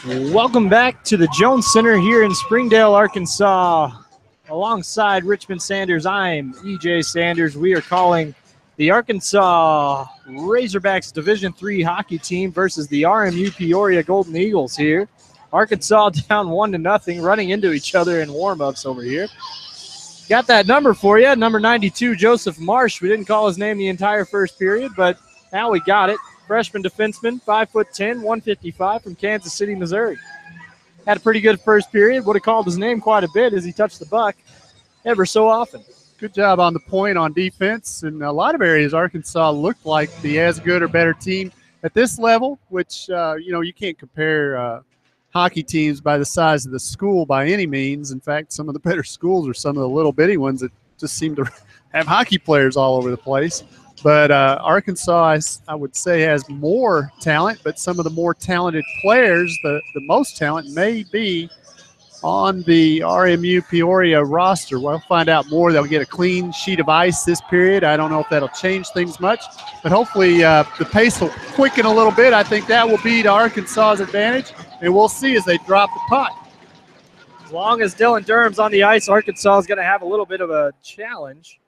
Welcome back to the Jones Center here in Springdale, Arkansas. Alongside Richmond Sanders, I'm EJ Sanders. We are calling the Arkansas Razorbacks Division III hockey team versus the RMU-Peoria Golden Eagles here. Arkansas down 1-0, running into each other in warm-ups over here. Got that number for you, number 92, Joseph Marsh. We didn't call his name the entire first period, but now we got it. Freshman defenseman, 5'10", 155 from Kansas City, Missouri. Had a pretty good first period. Would have called his name quite a bit as he touched the puck ever so often. Good job on the point on defense. In a lot of areas, Arkansas looked like the as good or better team at this level, which, you can't compare hockey teams by the size of the school by any means. In fact, some of the better schools are some of the little bitty ones that just seem to have hockey players all over the place. But Arkansas, I would say, has more talent, but some of the more talented players, the most talent may be on the RMU-Peoria roster. We'll find out more. They'll get a clean sheet of ice this period. I don't know if that'll change things much, but hopefully the pace will quicken a little bit. I think that will be to Arkansas's advantage, and we'll see as they drop the puck. As long as Dylan Durham's on the ice, Arkansas is going to have a little bit of a challenge.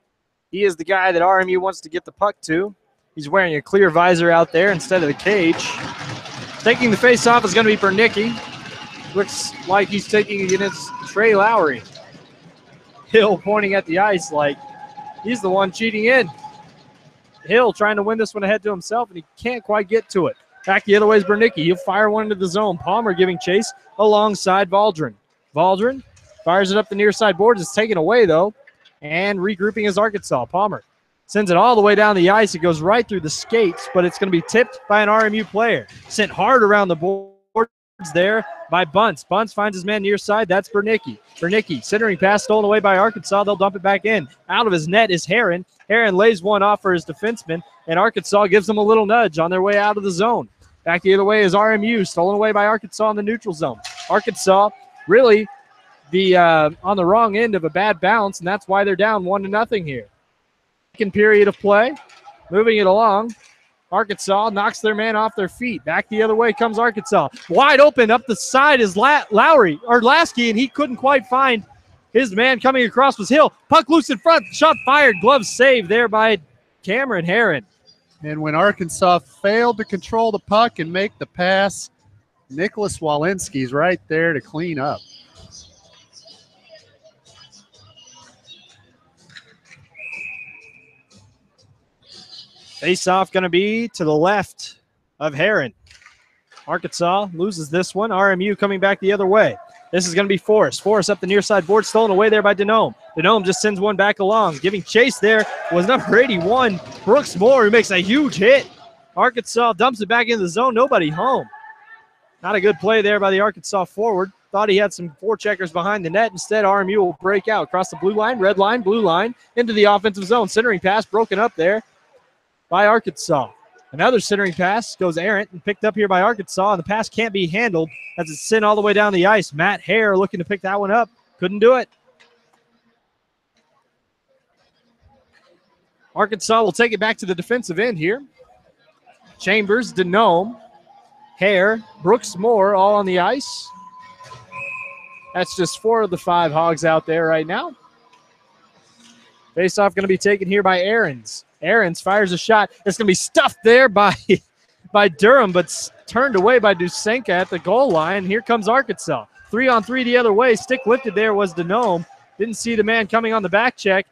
He is the guy that RMU wants to get the puck to. He's wearing a clear visor out there instead of the cage. Taking the face-off is going to be Bernicki. Looks like he's taking it against Trey Lowry. Hill pointing at the ice like he's the one cheating in. Hill trying to win this one ahead to himself, and he can't quite get to it. Back the other way is Bernicki. He'll fire one into the zone. Palmer giving chase alongside Valdrin. Valdrin fires it up the near side boards. It's taken away, though. And regrouping is Arkansas. Palmer sends it all the way down the ice. It goes right through the skates, but it's going to be tipped by an RMU player. Sent hard around the boards there by Bunce. Bunce finds his man near side. That's Bernicki. Bernicki, centering pass stolen away by Arkansas. They'll dump it back in. Out of his net is Herron. Herron lays one off for his defenseman, and Arkansas gives them a little nudge on their way out of the zone. Back the other way is RMU, stolen away by Arkansas in the neutral zone. Arkansas really on the wrong end of a bad bounce, and that's why they're down 1-0 here. Second period of play, moving it along. Arkansas knocks their man off their feet. Back the other way comes Arkansas. Wide open up the side is Lowry or Lasky, and he couldn't quite find his man. Coming across was Hill. Puck loose in front. Shot fired. Glove saved there by Cameron Herron. And when Arkansas failed to control the puck and make the pass, Nicholas Walensky's right there to clean up. Face-off going to be to the left of Herron. Arkansas loses this one. RMU coming back the other way. This is going to be Forrest. Forrest up the near side board, stolen away there by Denome. Denome just sends one back along. Giving chase there was number 81, Brooks Moore, who makes a huge hit. Arkansas dumps it back into the zone. Nobody home. Not a good play there by the Arkansas forward. Thought he had some forecheckers behind the net. Instead, RMU will break out across the blue line, red line, blue line, into the offensive zone. Centering pass broken up there by Arkansas. Another centering pass goes errant and picked up here by Arkansas, and the pass can't be handled as it's sent all the way down the ice. Matt Hare looking to pick that one up. Couldn't do it. Arkansas will take it back to the defensive end here. Chambers, Denome, Hare, Brooks Moore all on the ice. That's just 4 of the 5 Hogs out there right now. Face-off going to be taken here by Aarons. Aarons fires a shot. It's going to be stuffed there by Durham, but turned away by Dusenka at the goal line. Here comes Arkansas. 3-on-3 the other way. Stick lifted there was Denome. Didn't see the man coming on the back check.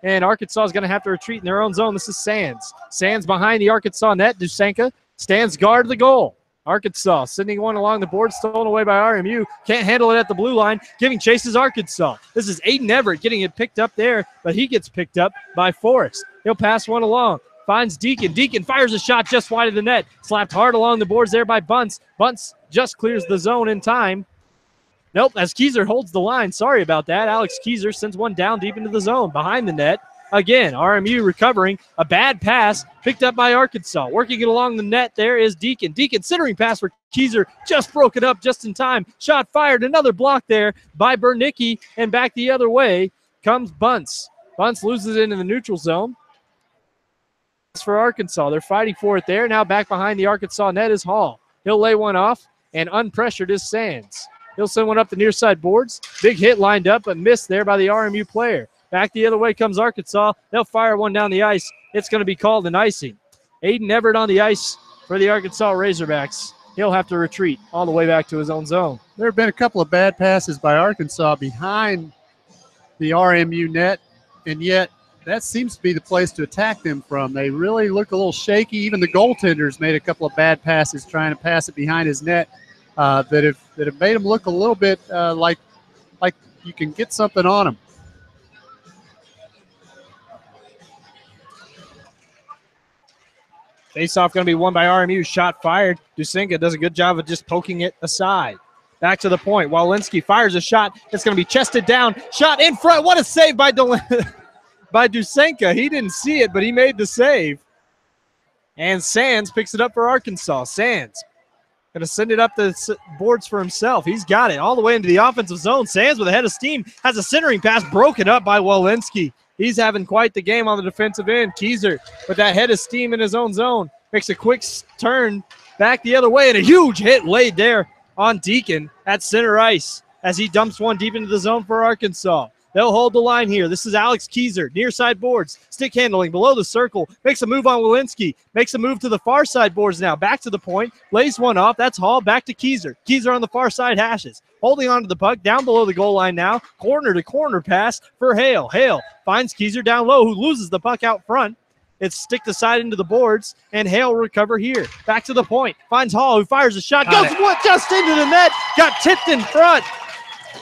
And Arkansas is going to have to retreat in their own zone. This is Sands. Sands behind the Arkansas net. Dusenka stands guard the goal. Arkansas sending one along the board, stolen away by RMU. Can't handle it at the blue line. Giving chase is Arkansas. This is Aiden Everett getting it picked up there, but he gets picked up by Forrest. He'll pass one along. Finds Deacon. Deacon fires a shot just wide of the net. Slapped hard along the boards there by Bunce. Bunce just clears the zone in time. Nope, as Keyser holds the line. Sorry about that. Alex Keyser sends one down deep into the zone behind the net. Again, RMU recovering a bad pass picked up by Arkansas. Working it along the net there is Deacon. Deacon centering pass for Keyser, just broke it up just in time. Shot fired, another block there by Bernicki, and back the other way comes Bunce. Bunce loses it into the neutral zone. For Arkansas, they're fighting for it there. Now back behind the Arkansas net is Hall. He'll lay one off. and unpressured is Sands. He'll send one up the near side boards. Big hit lined up, but missed there by the RMU player. Back the other way comes Arkansas. They'll fire one down the ice. It's going to be called an icing. Aiden Everett on the ice for the Arkansas Razorbacks. He'll have to retreat all the way back to his own zone. There have been a couple of bad passes by Arkansas behind the RMU net, and yet that seems to be the place to attack them from. They really look a little shaky. Even the goaltenders made a couple of bad passes trying to pass it behind his net that have made him look a little bit like you can get something on him. Face-off going to be won by RMU. Shot fired. Dusenka does a good job of just poking it aside. Back to the point. Walensky fires a shot. It's going to be chested down. Shot in front. What a save by Dusenka. He didn't see it, but he made the save. And Sands picks it up for Arkansas. Sands going to send it up the boards for himself. He's got it all the way into the offensive zone. Sands with a head of steam has a centering pass broken up by Walensky. He's having quite the game on the defensive end. Keyser with that head of steam in his own zone. Makes a quick turn back the other way, and a huge hit laid there on Deacon at center ice as he dumps one deep into the zone for Arkansas. They'll hold the line here. This is Alex Keyser, near side boards, stick handling below the circle, makes a move on Walensky, makes a move to the far side boards now, back to the point, lays one off. That's Hall, back to Keyser. Keyser on the far side hashes, holding on to the puck, down below the goal line now, corner to corner pass for Hale. Hale finds Keyser down low, who loses the puck out front. It's stick the side into the boards, and Hale will recover here. Back to the point, finds Hall, who fires a shot, goes just into the net, got tipped in front.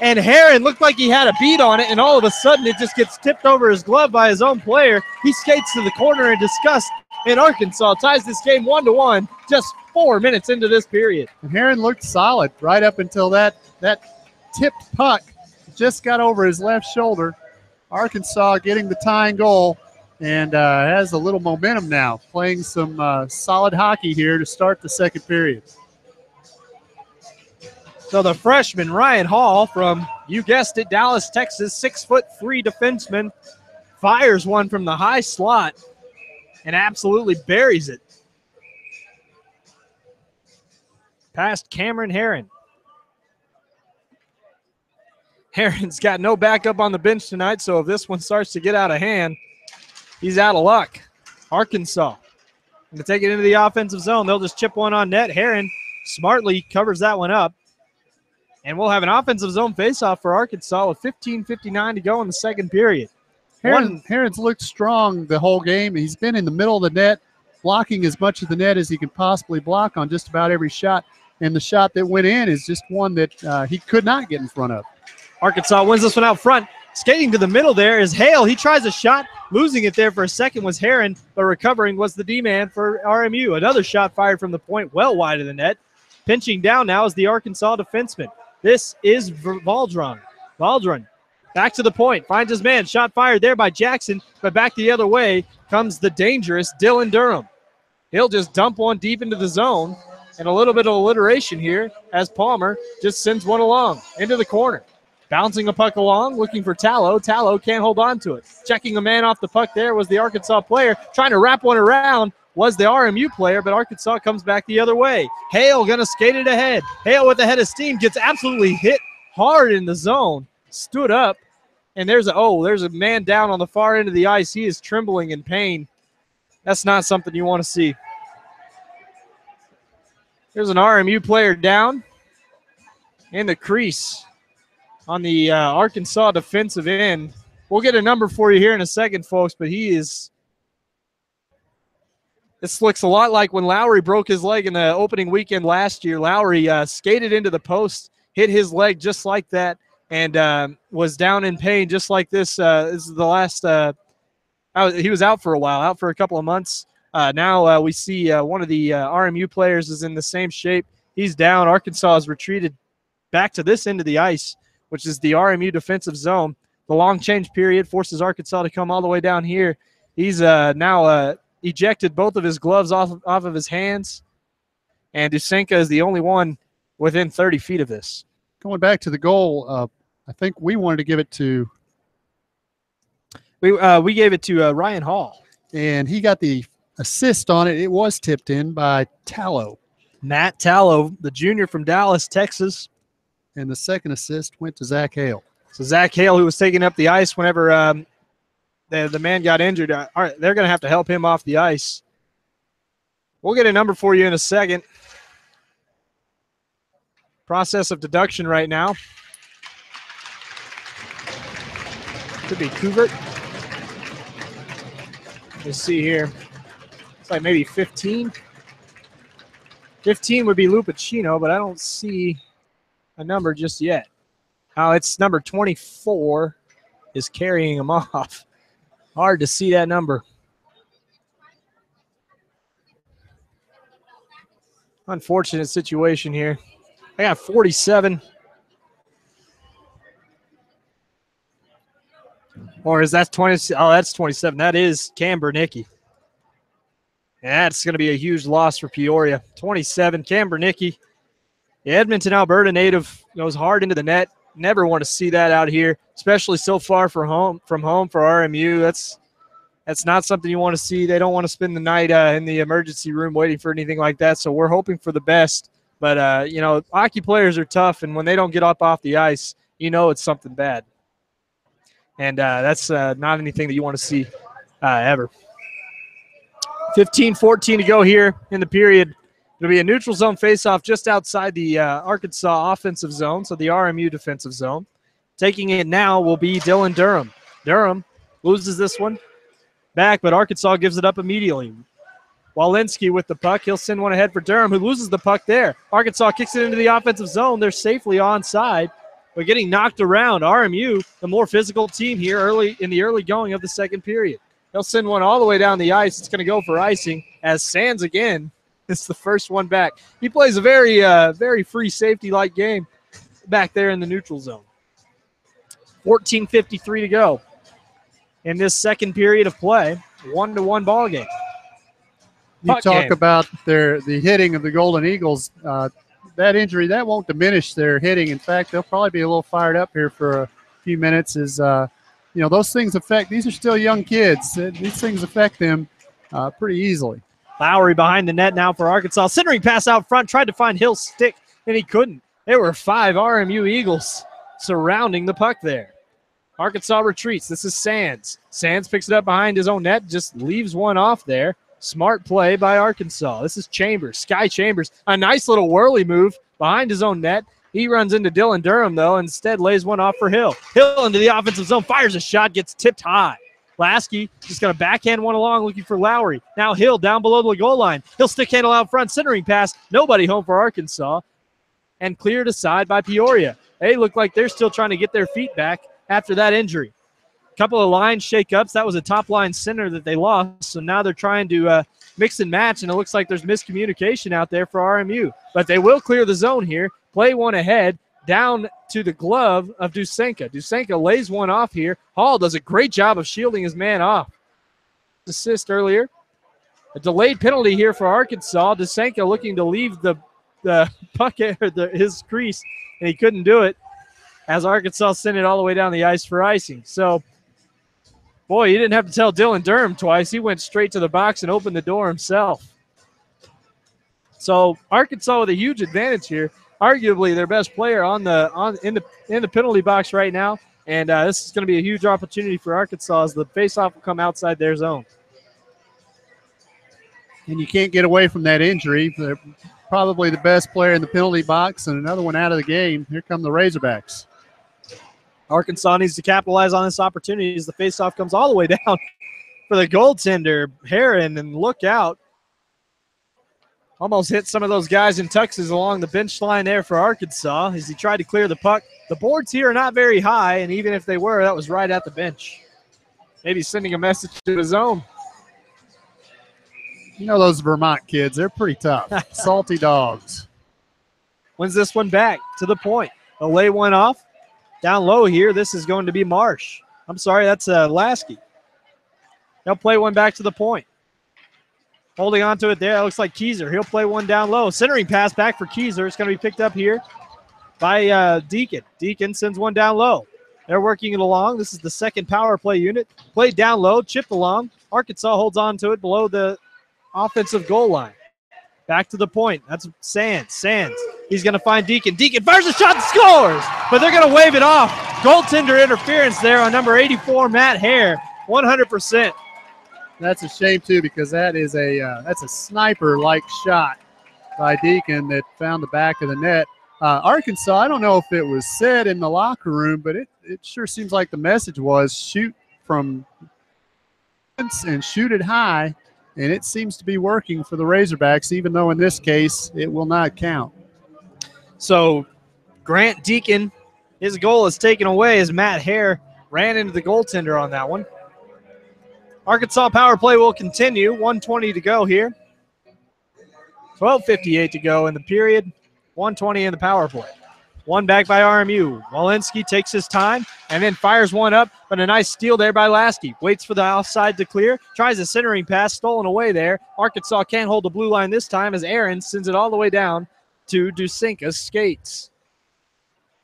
And Heron looked like he had a beat on it, and all of a sudden it just gets tipped over his glove by his own player. He skates to the corner in disgust, and Arkansas ties this game 1-1 just 4 minutes into this period. And Heron looked solid right up until that tipped puck just got over his left shoulder. Arkansas getting the tying goal and has a little momentum now, playing some solid hockey here to start the second period. So the freshman, Ryan Hall from, you guessed it, Dallas, Texas, 6'3" defenseman, fires one from the high slot and absolutely buries it. Past Cameron Heron. Heron's got no backup on the bench tonight, so if this one starts to get out of hand, he's out of luck. Arkansas going to take it into the offensive zone. They'll just chip one on net. Heron smartly covers that one up. And we'll have an offensive zone faceoff for Arkansas with 15:59 to go in the second period. Heron's looked strong the whole game. He's been in the middle of the net, blocking as much of the net as he can possibly block on just about every shot. And the shot that went in is just one that he could not get in front of. Arkansas wins this one out front. Skating to the middle there is Hale. He tries a shot. Losing it there for a second was Heron, but recovering was the D-man for RMU. Another shot fired from the point well wide of the net. Pinching down now is the Arkansas defenseman. This is Valdron. Valdron back to the point. Finds his man. Shot fired there by Jackson, but back the other way comes the dangerous Dylan Durham. He'll just dump one deep into the zone, and a little bit of alliteration here as Palmer just sends one along into the corner. Bouncing a puck along, looking for Tallow. Tallow can't hold on to it. Checking a man off the puck there was the Arkansas player. Trying to wrap one around was the RMU player, but Arkansas comes back the other way. Hale going to skate it ahead. Hale with the head of steam gets absolutely hit hard in the zone. Stood up, and there's a man down on the far end of the ice. He is trembling in pain. That's not something you want to see. There's an RMU player down in the crease on the Arkansas defensive end. We'll get a number for you here in a second, folks, but this looks a lot like when Lowry broke his leg in the opening weekend last year. Lowry skated into the post, hit his leg just like that, and was down in pain just like this. This is the last he was out for a while, out for a couple of months. Now we see one of the RMU players is in the same shape. He's down. Arkansas has retreated back to this end of the ice, which is the RMU defensive zone. The long change period forces Arkansas to come all the way down here. He's now ejected both of his gloves off of his hands, and Dusenka is the only one within 30 feet of this. Going back to the goal, I think we wanted to give it to we gave it to Ryan Hall, and he got the assist on it. It was tipped in by Tallow. Matt Tallow, the junior from Dallas, Texas. And the second assist went to Zach Hale. So Zach Hale, who was taking up the ice whenever the man got injured. All right, they're going to have to help him off the ice. We'll get a number for you in a second. Process of deduction right now. Could be Kuvert. Let's see here. It's like maybe 15. 15 would be Lupacino, but I don't see a number just yet. Oh, it's number 24 is carrying him off. Hard to see that number. Unfortunate situation here. I got 47. Or is that 20? Oh, that's 27. That is Cam Bernicki. That's going to be a huge loss for Peoria. 27, Cam Bernicki. The Edmonton, Alberta native goes hard into the net. Never want to see that out here, especially so far from home for RMU. That's not something you want to see. They don't want to spend the night in the emergency room waiting for anything like that. So we're hoping for the best. But, you know, hockey players are tough, and when they don't get up off the ice, you know it's something bad. And that's not anything that you want to see ever. 15-14 to go here in the period. It'll be a neutral zone faceoff just outside the Arkansas offensive zone, so the RMU defensive zone. Taking it now will be Dylan Durham. Durham loses this one back, but Arkansas gives it up immediately. Walensky with the puck. He'll send one ahead for Durham, who loses the puck there. Arkansas kicks it into the offensive zone. They're safely onside, but getting knocked around. RMU, the more physical team here early in the early going of the second period. They'll send one all the way down the ice. It's going to go for icing as Sands again. It's the first one back. He plays a very free safety-like game back there in the neutral zone. 14:53 to go in this second period of play. 1-1 ball game. You talk about the hitting of the Golden Eagles. That injury, that won't diminish their hitting. In fact, they'll probably be a little fired up here for a few minutes as, you know, those things affect – these are still young kids. These things affect them pretty easily. Lowry behind the net now for Arkansas. Centering pass out front, tried to find Hill's stick, and he couldn't. There were 5 RMU Eagles surrounding the puck there. Arkansas retreats. This is Sands. Sands picks it up behind his own net, just leaves one off there. Smart play by Arkansas. This is Chambers, Sky Chambers. A nice little whirly move behind his own net. He runs into Dylan Durham, though, instead lays one off for Hill. Hill into the offensive zone, fires a shot, gets tipped high. Lasky just going to backhand one along, looking for Lowry. Now Hill down below the goal line. He'll stick handle out front, centering pass. Nobody home for Arkansas. And cleared aside by Peoria. They look like they're still trying to get their feet back after that injury. A couple of line shakeups. That was a top-line center that they lost, so now they're trying to mix and match, and it looks like there's miscommunication out there for RMU. But they will clear the zone here, play one ahead, down to the glove of Dusenka. Dusenka lays one off here. Hall does a great job of shielding his man off. Assist earlier. A delayed penalty here for Arkansas. Dusenka looking to leave the puck or his crease, and he couldn't do it as Arkansas sent it all the way down the ice for icing. So, boy, you didn't have to tell Dylan Durham twice. He went straight to the box and opened the door himself. So Arkansas with a huge advantage here. Arguably their best player in the penalty box right now, and this is going to be a huge opportunity for Arkansas as the faceoff will come outside their zone. And you can't get away from that injury. They're probably the best player in the penalty box, and another one out of the game. Here come the Razorbacks. Arkansas needs to capitalize on this opportunity as the faceoff comes all the way down for the goaltender, Heron, and look out. Almost hit some of those guys in tuxes along the bench line there for Arkansas as he tried to clear the puck. The boards here are not very high, and even if they were, that was right at the bench. Maybe sending a message to his own. You know those Vermont kids, they're pretty tough. Salty dogs. Wins this one back to the point. They'll lay one off. Down low here, this is going to be Marsh. I'm sorry, that's Lasky. They'll play one back to the point. Holding on to it there, it looks like Keyser. He'll play one down low. Centering pass back for Keyser. It's going to be picked up here by Deacon. Deacon sends one down low. They're working it along. This is the second power play unit. Played down low, chipped along. Arkansas holds on to it below the offensive goal line. Back to the point. That's Sands. Sands. He's going to find Deacon. Deacon fires a shot and scores, but they're going to wave it off. Goaltender interference there on number 84, Matt Hare, 100%. That's a shame, too, because that is that's a sniper-like shot by Deacon that found the back of the net. Arkansas, I don't know if it was said in the locker room, but it sure seems like the message was shoot from and shoot it high, and it seems to be working for the Razorbacks, even though in this case it will not count. So Grant Deacon, his goal is taken away as Matt Hare ran into the goaltender on that one. Arkansas power play will continue. 1:20 to go here. 12:58 to go in the period. 1:20 in the power play. One back by RMU. Walensky takes his time and then fires one up, but a nice steal there by Lasky. Waits for the offside to clear. Tries a centering pass, stolen away there. Arkansas can't hold the blue line this time as Aaron sends it all the way down to Dusinka's skates.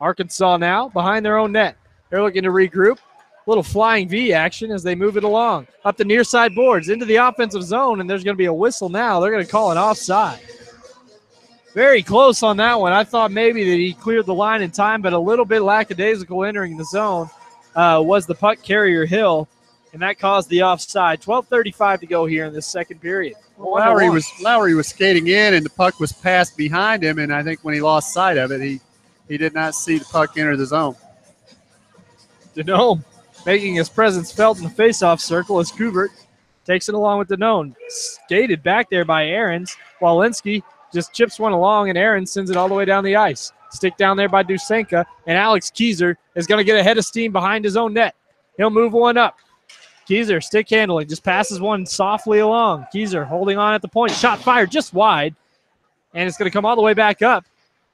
Arkansas now behind their own net. They're looking to regroup. Little flying V action as they move it along. Up the near side boards into the offensive zone, and there's going to be a whistle now. They're going to call an offside. Very close on that one. I thought maybe that he cleared the line in time, but a little bit lackadaisical entering the zone was the puck carrier Hill, and that caused the offside. 12:35 to go here in this second period. Lowry was skating in, and the puck was passed behind him, and I think when he lost sight of it, he did not see the puck enter the zone. Denome making his presence felt in the faceoff circle as Kubert takes it along with Denome. Skated back there by Aarons. Walensky just chips one along, and Aaron sends it all the way down the ice. Stick down there by Dusenka, and Alex Kieser is going to get ahead of steam behind his own net. He'll move one up. Kieser, stick handling, just passes one softly along. Kieser holding on at the point. Shot fired just wide, and it's going to come all the way back up.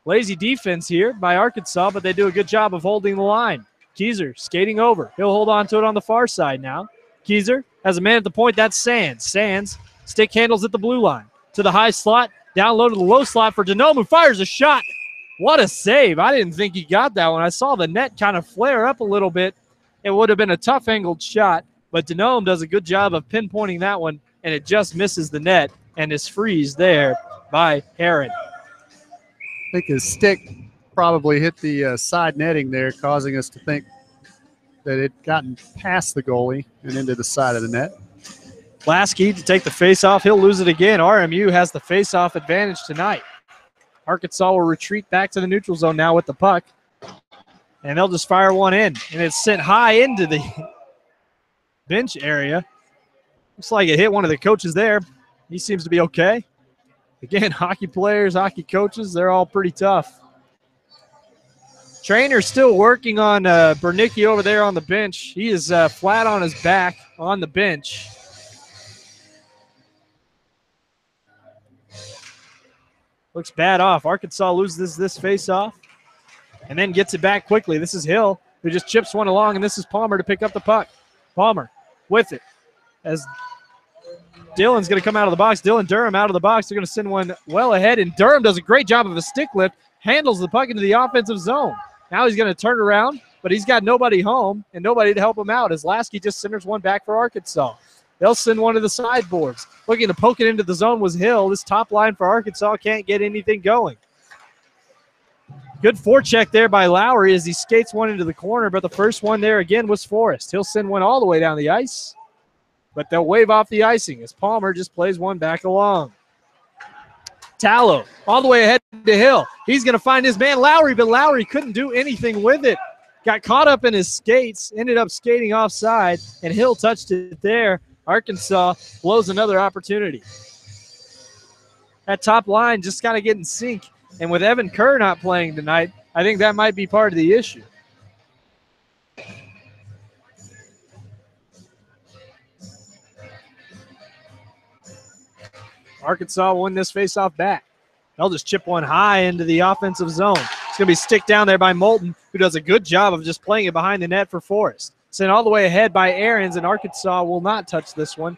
Lazy defense here by Arkansas, but they do a good job of holding the line. Kieser skating over. He'll hold on to it on the far side now. Kieser has a man at the point. That's Sands. Sands stick handles at the blue line. To the high slot. Down low to the low slot for Denome, who fires a shot. What a save. I didn't think he got that one. I saw the net kind of flare up a little bit. It would have been a tough angled shot, but Denome does a good job of pinpointing that one, and it just misses the net and is freezed there by Heron. I think his stick probably hit the side netting there, causing us to think that it gotten past the goalie and into the side of the net. Lasky to take the face-off. He'll lose it again. RMU has the face-off advantage tonight. Arkansas will retreat back to the neutral zone now with the puck. And they'll just fire one in. And it's sent high into the bench area. Looks like it hit one of the coaches there. He seems to be okay. Again, hockey players, hockey coaches, they're all pretty tough. Trainer's still working on Bernicki over there on the bench. He is flat on his back on the bench. Looks bad off. Arkansas loses this face-off and then gets it back quickly. This is Hill, who just chips one along, and this is Palmer to pick up the puck. Palmer with it as Dylan's going to come out of the box. Dylan Durham out of the box. They're going to send one well ahead, and Durham does a great job of a stick lift, handles the puck into the offensive zone. Now he's going to turn around, but he's got nobody home and nobody to help him out as Lasky just centers one back for Arkansas. They'll send one to the sideboards. Looking to poke it into the zone was Hill. This top line for Arkansas can't get anything going. Good forecheck there by Lowry as he skates one into the corner, but the first one there again was Forrest. He'll send one all the way down the ice, but they'll wave off the icing as Palmer just plays one back along. Tallow all the way ahead to Hill. He's going to find his man Lowry, but Lowry couldn't do anything with it. Got caught up in his skates, ended up skating offside, and Hill touched it there. Arkansas blows another opportunity. That top line just got to get in sync. And with Evan Kerr not playing tonight, I think that might be part of the issue. Arkansas won this faceoff back. They'll just chip one high into the offensive zone. It's going to be sticked down there by Moulton, who does a good job of just playing it behind the net for Forrest. Sent all the way ahead by Aarons, and Arkansas will not touch this one.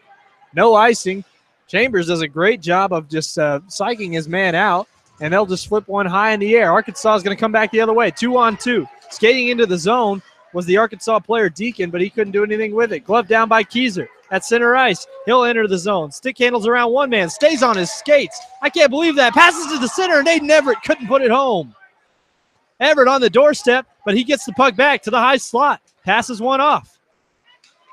No icing. Chambers does a great job of just psyching his man out, and they'll just flip one high in the air. Arkansas is going to come back the other way, 2-on-2. Skating into the zone was the Arkansas player Deacon, but he couldn't do anything with it. Glove down by Kieser. at center ice. He'll enter the zone. Stick handles around one man. Stays on his skates. I can't believe that. Passes to the center, and Aiden Everett couldn't put it home. Everett on the doorstep, but he gets the puck back to the high slot. Passes one off.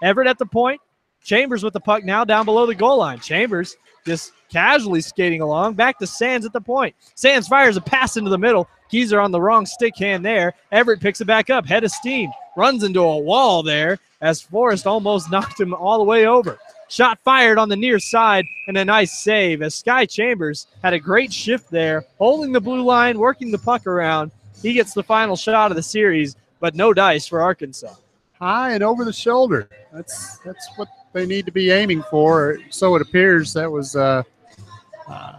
Everett at the point. Chambers with the puck now down below the goal line. Chambers just casually skating along. Back to Sands at the point. Sands fires a pass into the middle. Keys are on the wrong stick hand there. Everett picks it back up. Head of steam. Runs into a wall there as Forrest almost knocked him all the way over. Shot fired on the near side and a nice save as Sky Chambers had a great shift there, holding the blue line, working the puck around. He gets the final shot of the series, but no dice for Arkansas. High and over the shoulder. That's what they need to be aiming for. So it appears. That was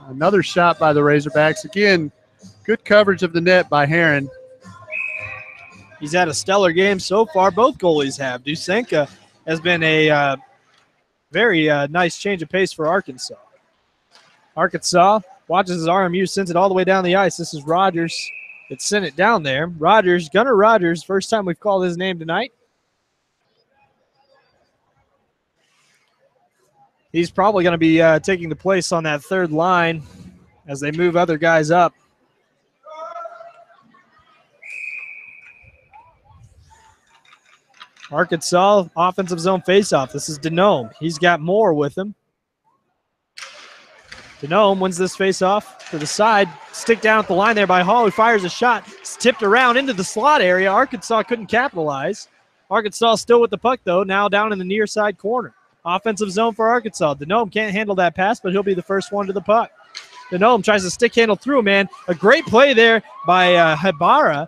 another shot by the Razorbacks. Again, good coverage of the net by Heron. He's had a stellar game so far. Both goalies have. Dusenka has been a very nice change of pace for Arkansas. Arkansas watches as RMU sends it all the way down the ice. This is Rogers that sent it down there. Rogers, Gunnar Rogers, first time we've called his name tonight. He's probably going to be taking the place on that third line as they move other guys up. Arkansas offensive zone faceoff. This is Denome. He's got more with him. Denome wins this faceoff to the side. Stick down at the line there by Hall, who fires a shot. It's tipped around into the slot area. Arkansas couldn't capitalize. Arkansas still with the puck, though, now down in the near side corner. Offensive zone for Arkansas. Denome can't handle that pass, but he'll be the first one to the puck. Denome tries to stick handle through, man. A great play there by Habara,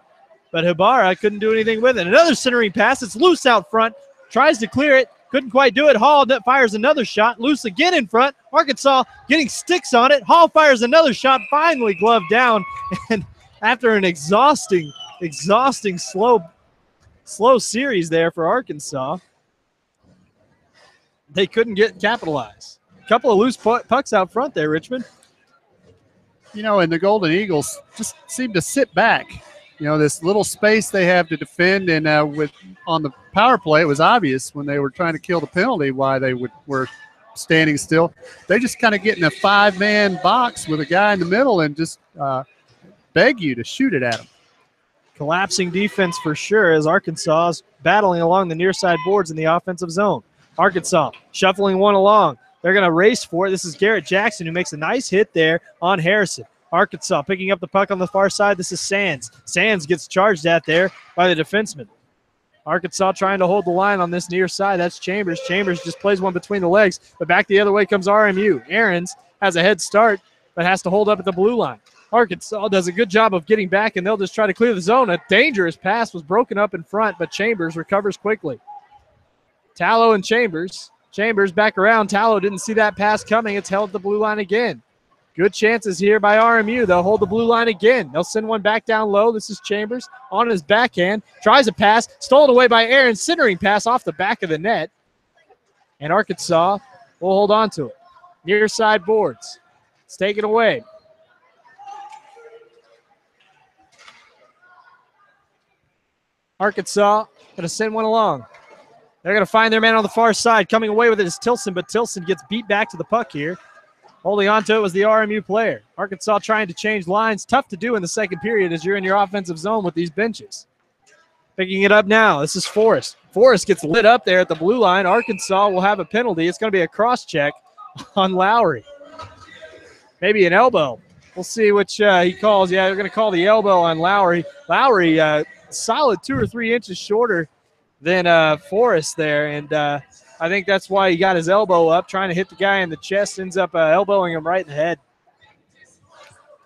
but Habara couldn't do anything with it. Another centering pass. It's loose out front. Tries to clear it. Couldn't quite do it. Hall fires another shot. Loose again in front. Arkansas getting sticks on it. Hall fires another shot. Finally gloved down. And after an exhausting slow series there for Arkansas, they couldn't get capitalized. A couple of loose pucks out front there, Richmond. You know, and the Golden Eagles just seem to sit back. You know, this little space they have to defend, and on the power play, it was obvious when they were trying to kill the penalty why they were standing still. They just kind of get in a five-man box with a guy in the middle and just beg you to shoot it at them. Collapsing defense for sure as Arkansas is battling along the near side boards in the offensive zone. Arkansas shuffling one along. They're going to race for it. This is Garrett Jackson who makes a nice hit there on Harrison. Arkansas picking up the puck on the far side. This is Sands. Sands gets charged at there by the defenseman. Arkansas trying to hold the line on this near side. That's Chambers. Chambers just plays one between the legs, but back the other way comes RMU. Aarons has a head start, but has to hold up at the blue line. Arkansas does a good job of getting back, and they'll just try to clear the zone. A dangerous pass was broken up in front, but Chambers recovers quickly. Tallow and Chambers. Chambers back around. Tallow didn't see that pass coming. It's held at the blue line again. Good chances here by RMU. They'll hold the blue line again. They'll send one back down low. This is Chambers on his backhand. Tries a pass. Stolen away by Aaron. Centering pass off the back of the net. And Arkansas will hold on to it. Near side boards. It's taken away. Arkansas going to send one along. They're going to find their man on the far side. Coming away with it is Tilson, but Tilson gets beat back to the puck here. Holding on to it was the RMU player. Arkansas trying to change lines. Tough to do in the second period as you're in your offensive zone with these benches. Picking it up now. This is Forrest. Forrest gets lit up there at the blue line. Arkansas will have a penalty. It's going to be a cross check on Lowry. Maybe an elbow. We'll see which he calls. Yeah, they're going to call the elbow on Lowry. Lowry, solid 2 or 3 inches shorter than Forrest there, and I think that's why he got his elbow up, trying to hit the guy in the chest, ends up elbowing him right in the head.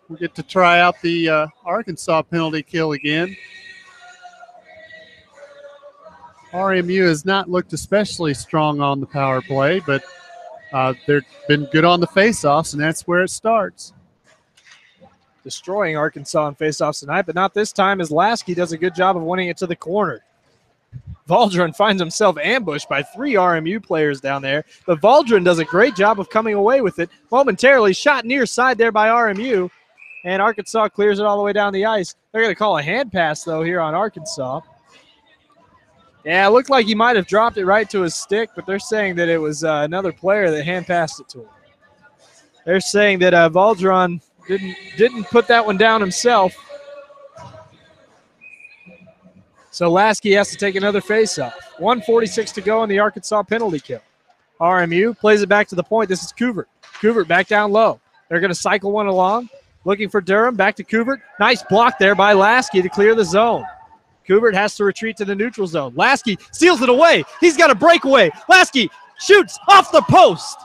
We get to try out the Arkansas penalty kill again. RMU has not looked especially strong on the power play, but they've been good on the faceoffs, and that's where it starts. Destroying Arkansas on faceoffs tonight, but not this time as Lasky does a good job of winning it to the corner. Valdron finds himself ambushed by 3 RMU players down there, but Valdron does a great job of coming away with it momentarily. Shot near side there by RMU, and Arkansas clears it all the way down the ice. They're going to call a hand pass, though, here on Arkansas. Yeah, it looked like he might have dropped it right to his stick, but they're saying that it was another player that hand passed it to him. They're saying that Valdron didn't put that one down himself. So Lasky has to take another faceoff. 1:46 to go in the Arkansas penalty kill. RMU plays it back to the point. This is Couvert. Couvert back down low. They're going to cycle one along. Looking for Durham. Back to Couvert. Nice block there by Lasky to clear the zone. Couvert has to retreat to the neutral zone. Lasky steals it away. He's got a breakaway. Lasky shoots off the post.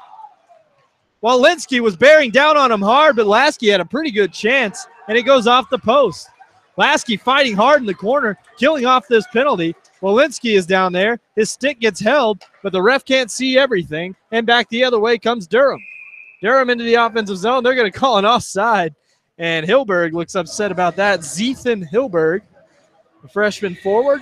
Walensky was bearing down on him hard, but Lasky had a pretty good chance, and it goes off the post. Lasky fighting hard in the corner, killing off this penalty. Walensky is down there. His stick gets held, but the ref can't see everything, and back the other way comes Durham. Durham into the offensive zone. They're going to call an offside, and Hilberg looks upset about that. Zethan Hilberg, the freshman forward,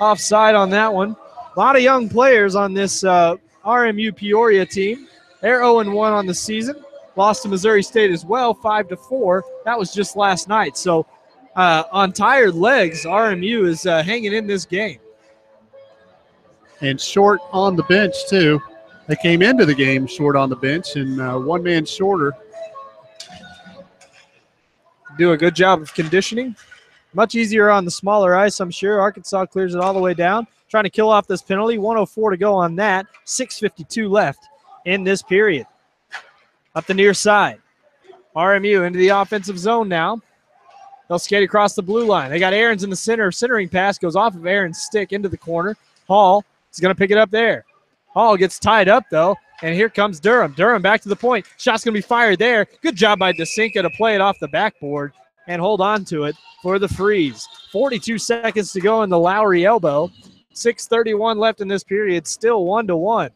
offside on that one. A lot of young players on this RMU-Peoria team. They're 0-1 on the season. Lost to Missouri State as well, 5-4. That was just last night. So on tired legs, RMU is hanging in this game. And short on the bench, too. They came into the game short on the bench, and one man shorter. Do a good job of conditioning. Much easier on the smaller ice, I'm sure. Arkansas clears it all the way down. Trying to kill off this penalty. 1:04 to go on that. 6:52 left in this period. Up the near side. RMU into the offensive zone now. They'll skate across the blue line. They got Aarons in the center. Centering pass goes off of Aaron's stick into the corner. Hall is going to pick it up there. Hall gets tied up, though, and here comes Durham. Durham back to the point. Shot's going to be fired there. Good job by DeCinca to play it off the backboard and hold on to it for the freeze. 42 seconds to go in the Lowry elbow. 6:31 left in this period. Still 1-1.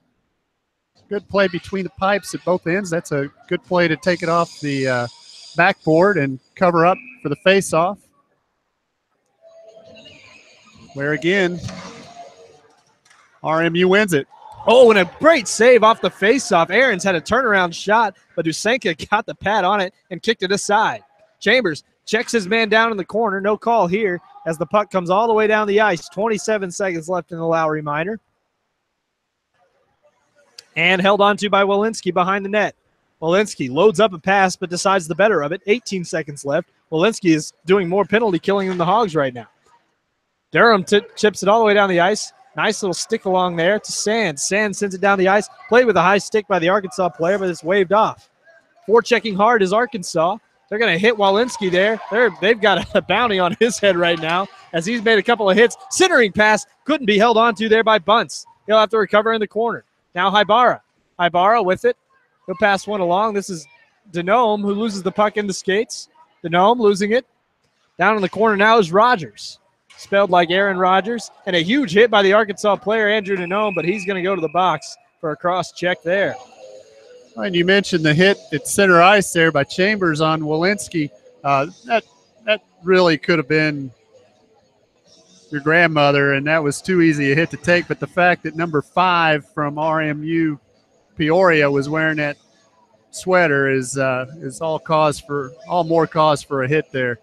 Good play between the pipes at both ends. That's a good play to take it off the backboard and cover up for the face-off. Where again, RMU wins it. Oh, and a great save off the face-off. Aarons had a turnaround shot, but Dusenka got the pad on it and kicked it aside. Chambers checks his man down in the corner. No call here as the puck comes all the way down the ice. 27 seconds left in the Lowry minor. And held on to by Walensky behind the net. Walensky loads up a pass but decides the better of it. 18 seconds left. Walensky is doing more penalty killing than the Hogs right now. Durham chips it all the way down the ice. Nice little stick along there to Sands. Sands sends it down the ice. Played with a high stick by the Arkansas player, but it's waved off. Forechecking hard is Arkansas. They're going to hit Walensky there. They've got a bounty on his head right now as he's made a couple of hits. Centering pass couldn't be held on to there by Bunce. He'll have to recover in the corner. Now Hybara. Hybara with it. He'll pass one along. This is Denome who loses the puck in the skates. Denome losing it. Down in the corner now is Rogers. Spelled like Aaron Rodgers. And a huge hit by the Arkansas player, Andrew Denome, but he's going to go to the box for a cross check there. And you mentioned the hit at center ice there by Chambers on Walensky. That really could have been your grandmother, and that was too easy a hit to take. But the fact that number 5 from RMU Peoria was wearing that sweater is all more cause for a hit there.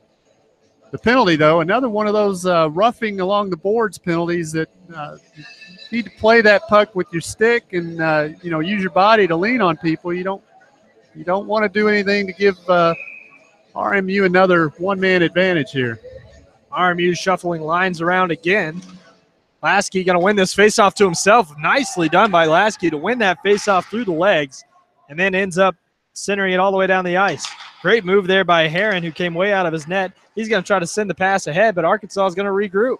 The penalty, though, another one of those roughing along the boards penalties that you need to play that puck with your stick and use your body to lean on people. You don't want to do anything to give RMU another one-man advantage here. RMU shuffling lines around again. Lasky going to win this faceoff to himself. Nicely done by Lasky to win that faceoff through the legs and then ends up centering it all the way down the ice. Great move there by Heron, who came way out of his net. He's going to try to send the pass ahead, but Arkansas is going to regroup.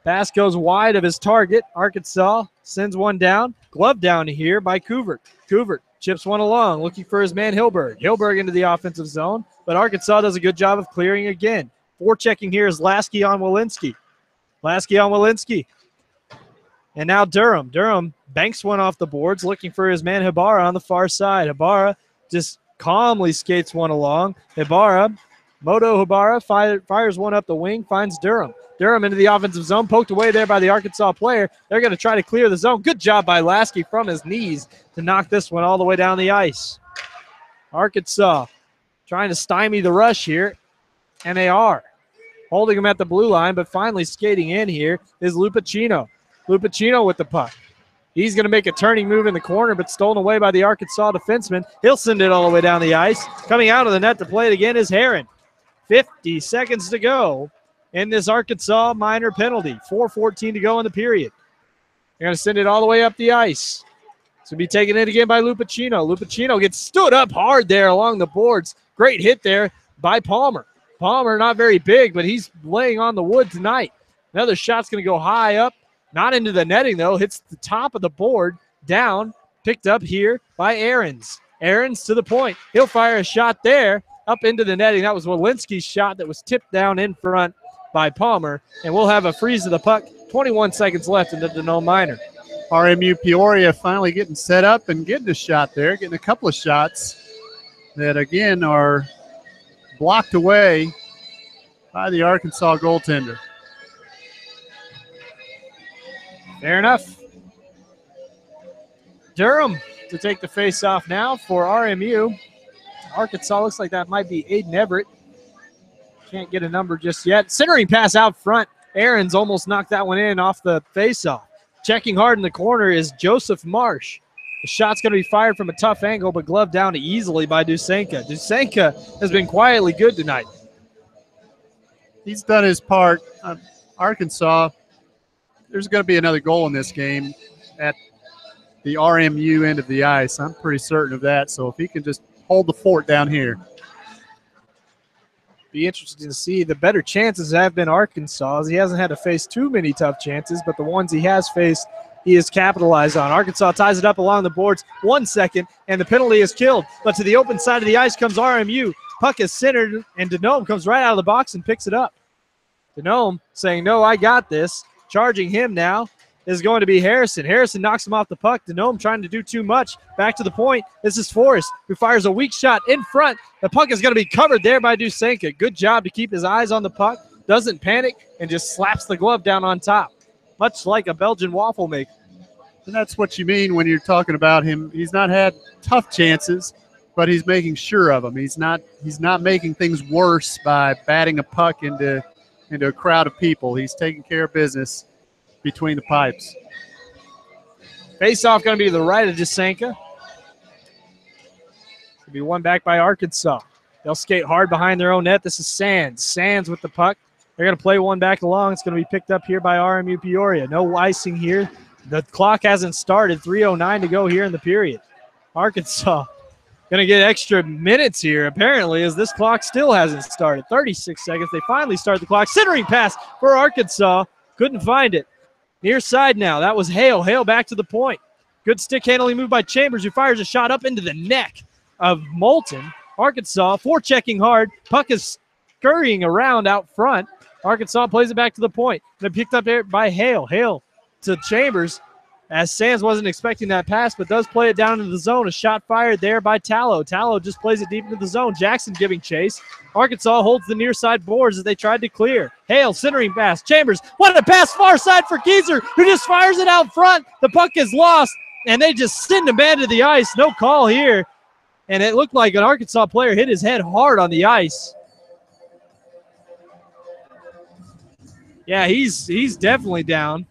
Pass goes wide of his target. Arkansas sends one down. Glove down here by Couvert. Couvert chips one along, looking for his man Hilberg. Hilberg into the offensive zone, but Arkansas does a good job of clearing again. Forechecking here is Lasky on Walensky. Lasky on Walensky. And now Durham. Durham banks one off the boards, looking for his man Hibara on the far side. Hibara just calmly skates one along. Moto Hibara fires one up the wing, finds Durham. Durham into the offensive zone, poked away there by the Arkansas player. They're going to try to clear the zone. Good job by Lasky from his knees to knock this one all the way down the ice. Arkansas trying to stymie the rush here, and they are. holding him at the blue line, but finally skating in here is Lupacino. Lupacino with the puck. He's going to make a turning move in the corner, but stolen away by the Arkansas defenseman. He'll send it all the way down the ice. Coming out of the net to play it again is Heron. 50 seconds to go in this Arkansas minor penalty. 4:14 to go in the period. They're going to send it all the way up the ice. It's going to be taken in again by Lupacino. Lupacino gets stood up hard there along the boards. Great hit there by Palmer. Palmer not very big, but he's laying on the wood tonight. Another shot's going to go high up. Not into the netting, though. Hits the top of the board. Down. Picked up here by Ahrens. Ahrens to the point. He'll fire a shot there up into the netting. That was Walensky's shot that was tipped down in front by Palmer. And we'll have a freeze of the puck. 21 seconds left in the Denome minor. RMU-Peoria finally getting set up and getting a shot there. Getting a couple of shots that, again, are blocked away by the Arkansas goaltender. Fair enough. Durham to take the face-off now for RMU. Arkansas looks like that might be Aiden Everett. Can't get a number just yet. Centering pass out front. Ahrens almost knocked that one in off the face-off. Checking hard in the corner is Joseph Marsh. The shot's going to be fired from a tough angle, but gloved down easily by Dusenka. Dusenka has been quietly good tonight. He's done his part. Arkansas, there's going to be another goal in this game at the RMU end of the ice. I'm pretty certain of that. So if he can just hold the fort down here. Be interesting to see. The better chances have been Arkansas. He hasn't had to face too many tough chances, but the ones he has faced, he has capitalized on. Arkansas ties it up along the boards. 1 second, and the penalty is killed. But to the open side of the ice comes RMU. Puck is centered, and Denome comes right out of the box and picks it up. Denome saying, no, I got this. Charging him now is going to be Harrison. Harrison knocks him off the puck. Denome trying to do too much. Back to the point. This is Forrest, who fires a weak shot in front. The puck is going to be covered there by Dusenka. Good job to keep his eyes on the puck. Doesn't panic and just slaps the glove down on top, much like a Belgian waffle maker. And that's what you mean when you're talking about him. He's not had tough chances, but he's making sure of them. He's not making things worse by batting a puck into a crowd of people. He's taking care of business between the pipes. Face-off going to be to the right of Dusenka. Going to be won back by Arkansas. They'll skate hard behind their own net. This is Sands. Sands with the puck. They're going to play one back along. It's going to be picked up here by RMU-Peoria. No icing here. The clock hasn't started. 3:09 to go here in the period. Arkansas going to get extra minutes here, apparently, as this clock still hasn't started. 36 seconds. They finally start the clock. Centering pass for Arkansas. Couldn't find it. Near side now. That was Hale. Hale back to the point. Good stick handling move by Chambers, who fires a shot up into the neck of Moulton. Arkansas forechecking hard. Puck is scurrying around out front. Arkansas plays it back to the point. They're picked up there by Hale. Hale to Chambers, as Sands wasn't expecting that pass, but does play it down into the zone. A shot fired there by Tallow. Tallow just plays it deep into the zone. Jackson giving chase. Arkansas holds the near side boards as they tried to clear. Hale centering pass. Chambers, what a pass far side for Geezer, who just fires it out front. The puck is lost, and they just send a man to the ice. No call here. And it looked like an Arkansas player hit his head hard on the ice. Yeah, he's definitely down.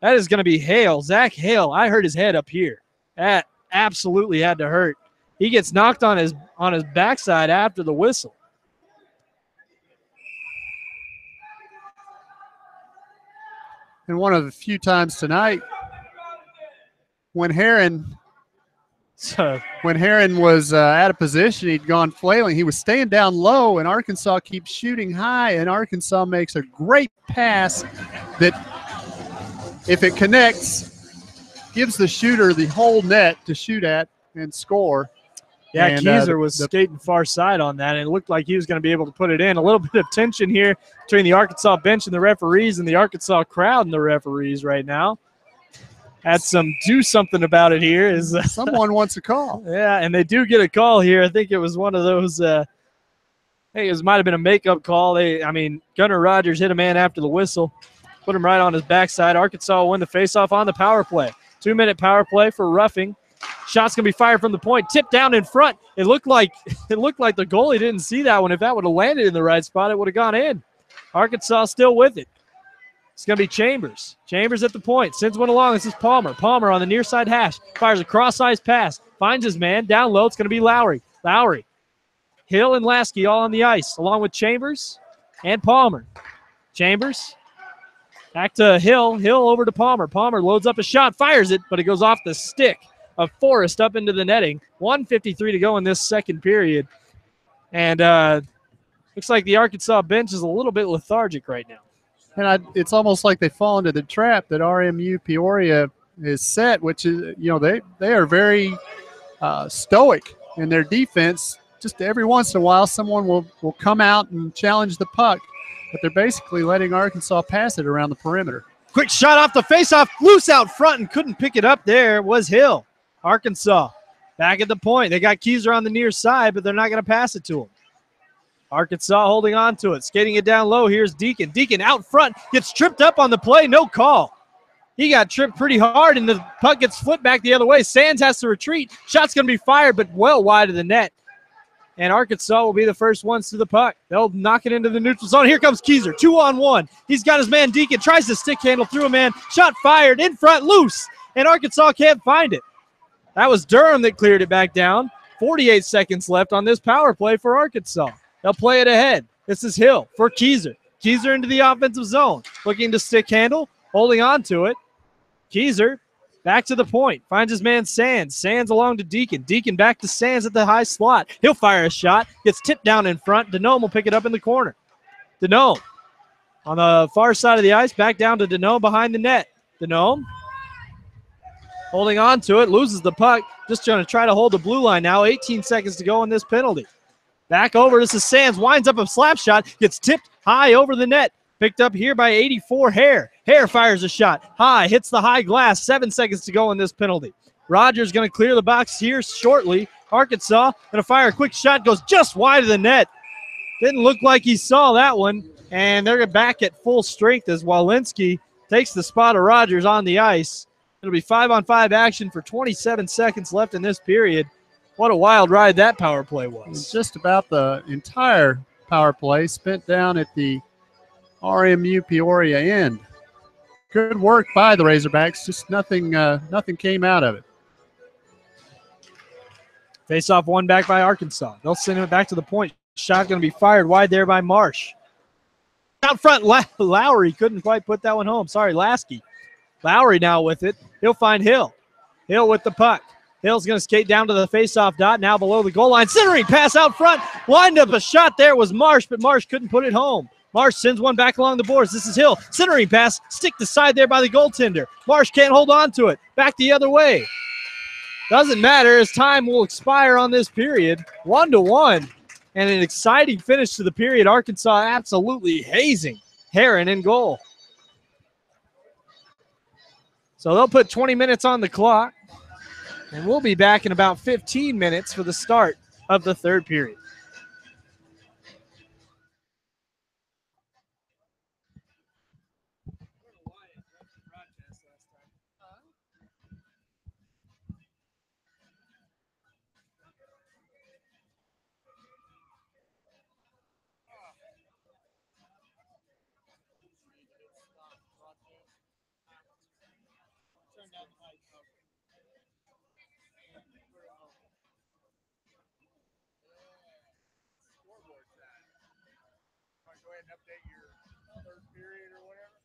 That is going to be Hale. Zach Hale, I hurt his head up here. That absolutely had to hurt. He gets knocked on his backside after the whistle. And one of the few times tonight when Heron was out of position, he'd gone flailing. He was staying down low, and Arkansas keeps shooting high, and Arkansas makes a great pass that, if it connects, gives the shooter the whole net to shoot at and score. Yeah, and Geezer was skating far side on that, and it looked like he was going to be able to put it in. A little bit of tension here between the Arkansas bench and the referees, and the Arkansas crowd and the referees right now. Had some do something about it here. Someone wants a call. Yeah, and they do get a call here. I think it was one of those I think it might have been a makeup call. Gunnar Rogers hit a man after the whistle, put him right on his backside. Arkansas will win the faceoff on the power play. 2-minute power play for roughing. Shot's going to be fired from the point. Tipped down in front. It looked like the goalie didn't see that one. If that would have landed in the right spot, it would have gone in. Arkansas still with it. It's going to be Chambers. Chambers at the point. Sends one along. This is Palmer. Palmer on the near side hash. Fires a cross-ice pass. Finds his man. Down low. It's going to be Lowry. Lowry. Hill and Lasky all on the ice, along with Chambers and Palmer. Chambers. Back to Hill. Hill over to Palmer. Palmer loads up a shot. Fires it, but it goes off the stick of Forrest up into the netting. 1:53 to go in this second period. And looks like the Arkansas bench is a little bit lethargic right now. And it's almost like they fall into the trap that RMU-Peoria is set, which is, they are very stoic in their defense. Just every once in a while, someone will come out and challenge the puck, but they're basically letting Arkansas pass it around the perimeter. Quick shot off the faceoff, loose out front, and couldn't pick it up there was Hill. Arkansas back at the point. They got Keyser on the near side, but they're not going to pass it to him. Arkansas holding on to it, skating it down low. Here's Deacon. Deacon out front, gets tripped up on the play, no call. He got tripped pretty hard, and the puck gets flipped back the other way. Sands has to retreat. Shot's going to be fired, but well wide of the net. And Arkansas will be the first ones to the puck. They'll knock it into the neutral zone. Here comes Keyser, 2-on-1. He's got his man Deacon, tries to stick handle through a man. Shot fired, in front, loose, and Arkansas can't find it. That was Durham that cleared it back down. 48 seconds left on this power play for Arkansas. They'll play it ahead. This is Hill for Keyser. Keyser into the offensive zone. Looking to stick handle, holding on to it. Keyser back to the point. Finds his man Sands. Sands along to Deacon. Deacon back to Sands at the high slot. He'll fire a shot. Gets tipped down in front. Denome will pick it up in the corner. Denome on the far side of the ice. Back down to Denome behind the net. Denome holding on to it. Loses the puck. Just trying to try to hold the blue line now. 18 seconds to go in this penalty. Back over. This is Sands. Winds up a slap shot. Gets tipped high over the net. Picked up here by 84 Hare. Hare fires a shot. High. Hits the high glass. 7 seconds to go in this penalty. Rogers going to clear the box here shortly. Arkansas going to fire a quick shot. Goes just wide of the net. Didn't look like he saw that one. And they're back at full strength as Walensky takes the spot of Rogers on the ice. It'll be 5-on-5 action for 27 seconds left in this period. What a wild ride that power play was. Just about the entire power play spent down at the RMU-Peoria end. Good work by the Razorbacks. Just nothing came out of it. Face-off one back by Arkansas. They'll send it back to the point. Shot going to be fired wide there by Marsh. Out front, Lowry couldn't quite put that one home. Sorry, Lasky. Lowry now with it. He'll find Hill. Hill with the puck. Hill's going to skate down to the face-off dot, now below the goal line. Centering pass out front. Lined up a shot there was Marsh, but Marsh couldn't put it home. Marsh sends one back along the boards. This is Hill. Centering pass. Stick the side there by the goaltender. Marsh can't hold on to it. Back the other way. Doesn't matter as time will expire on this period. 1-1. And an exciting finish to the period. Arkansas absolutely hazing Heron in goal. So they'll put 20 minutes on the clock. And we'll be back in about 15 minutes for the start of the third period. Go ahead and update your third period or whatever.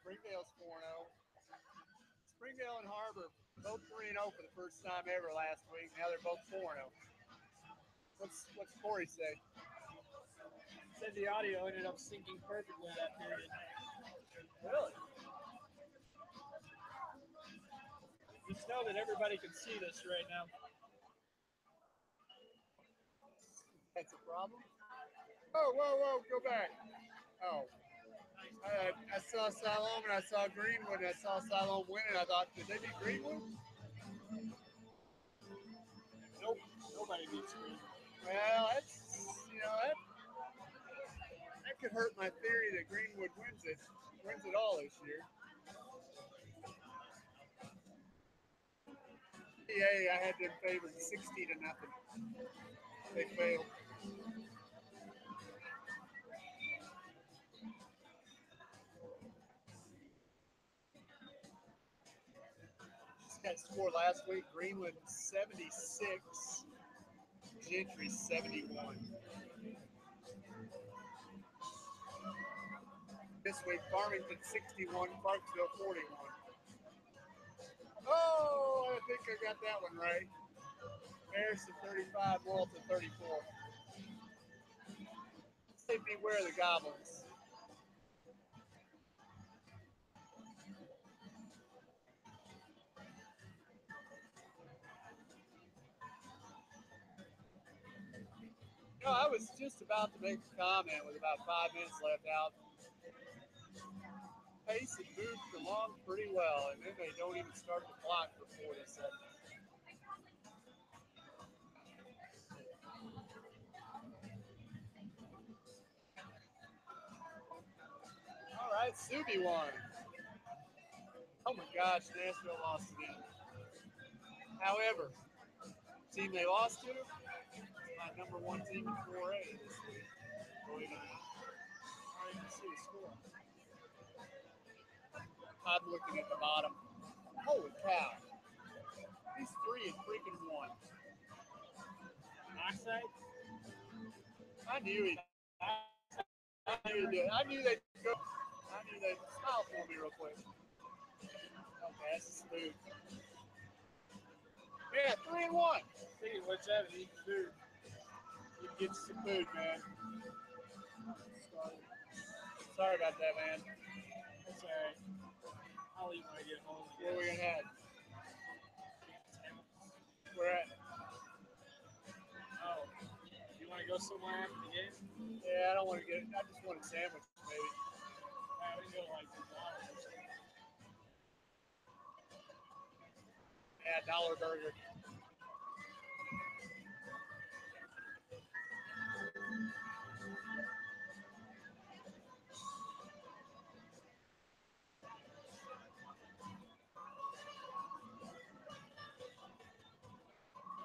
Springdale's 4-0. Springdale and Harbor both 3-0 for the first time ever last week. Now they're both 4-0. What's Corey say? Said the audio ended up syncing perfectly that period. Really? Just know that everybody can see this right now. That's a problem? Whoa, go back. Oh. I saw Siloam and I saw Greenwood and I saw Siloam win and I thought, did they beat Greenwood? Nope, nobody beats Greenwood. Well, that's, could hurt my theory that Greenwood wins it all this year. Yeah, I had them favored 60-0. They failed. Just got scored last week. Greenwood 76, Gentry 71. This week, Farmington 61, Clarksville 41. Oh, I think I got that one right. Harrison 35, Walton 34. Say beware the goblins. No, I was just about to make a comment with about 5 minutes left out. Pace had moved along pretty well, and then they don't even start the clock for 40 seconds. All right, Subi won. Oh my gosh, Nashville lost again. However, the team they lost to is my #1 team in 4A this week. Believe it or not. I don't even see the score. I'm looking at the bottom. Holy cow. He's 3-1. Oxide? I knew he. I knew he'd do it. I knew they'd go. I knew they'd smile for me real quick. Okay, that's smooth. Yeah, 3-1. Thinking what's that? Eat food. You get some food, man. Sorry about that, man. That's all right. I'll eat when I get home. Where are we gonna head? We're at. Oh, you want to go somewhere after the game? Yeah, I don't want to get. I just want a sandwich, maybe. We can go to like McDonald's or something. Yeah, Dollar Burger.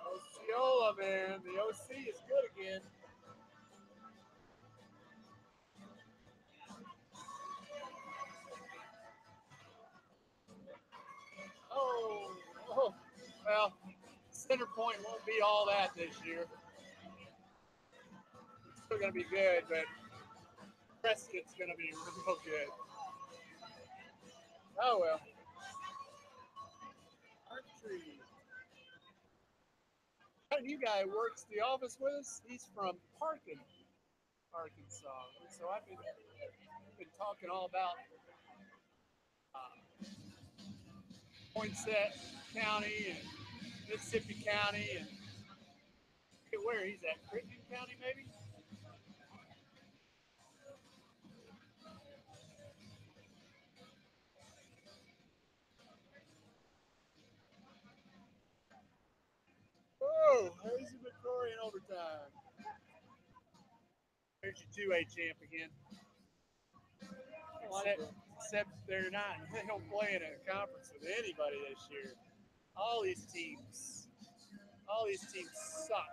Osceola, man. The OC is good again. Oh, well, center point won't be all that this year. It's still going to be good, but Prescott's going to be real good. Oh, well. Archery. Our new guy works the office with us. He's from Parkin, Arkansas. So I've been talking all about Poinsett County and Mississippi County and where he's at, Crittenden County maybe? Oh, Hazy Victoria in overtime. There's your 2A champ again. Except they're not. They don't play in a conference with anybody this year. All these teams suck.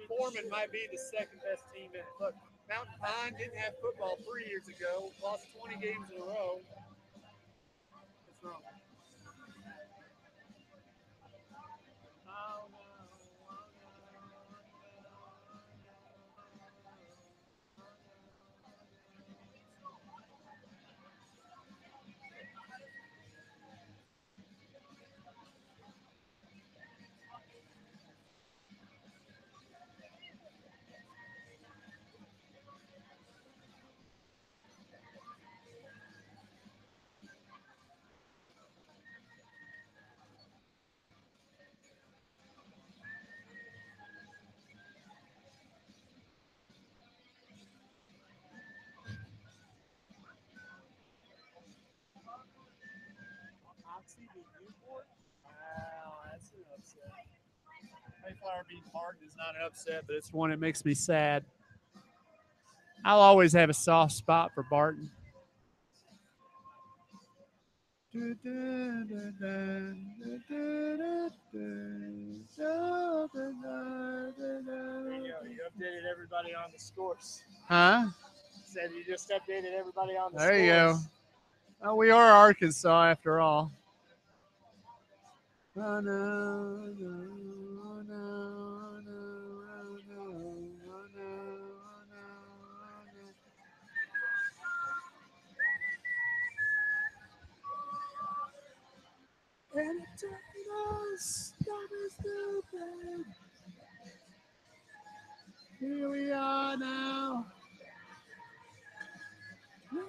Foreman might be the second best team in. Look, Mountain Pine didn't have football 3 years ago. Lost 20 games in a row. What's wrong? Oh no. Oxy beat Newport? Wow, that's an upset. Mayflower beat Martin is not an upset, but it's one that makes me sad. I'll always have a soft spot for Barton. There you go. You updated everybody on the scores. Huh? Said you just updated everybody on the There scores. you go. Well, we are Arkansas after all. Oh, no, no, no, no, no, no, no, no. And it took us, that is stupid. Here we are now. Here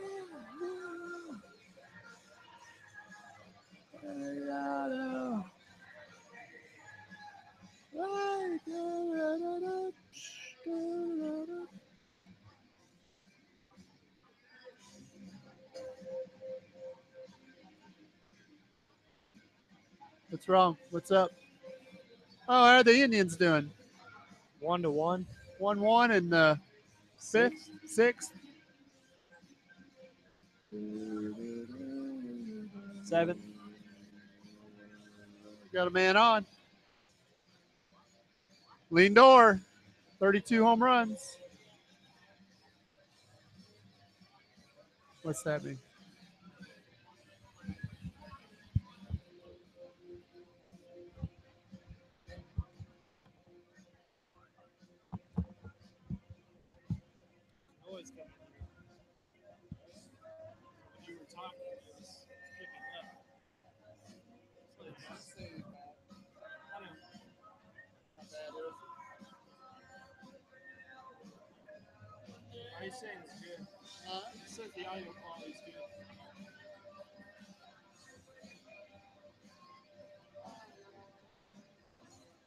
we are now. What's wrong? What's up? Oh, how are the Indians doing? 1-1. 1-1 in the fifth, sixth, 7th. Got a man on. Lindor, 32 home runs. What's that mean? Noise coming through. When you were talking, it was picking up. So I don't know. How bad is it? Are you saying it's good? It says the audio quality is good.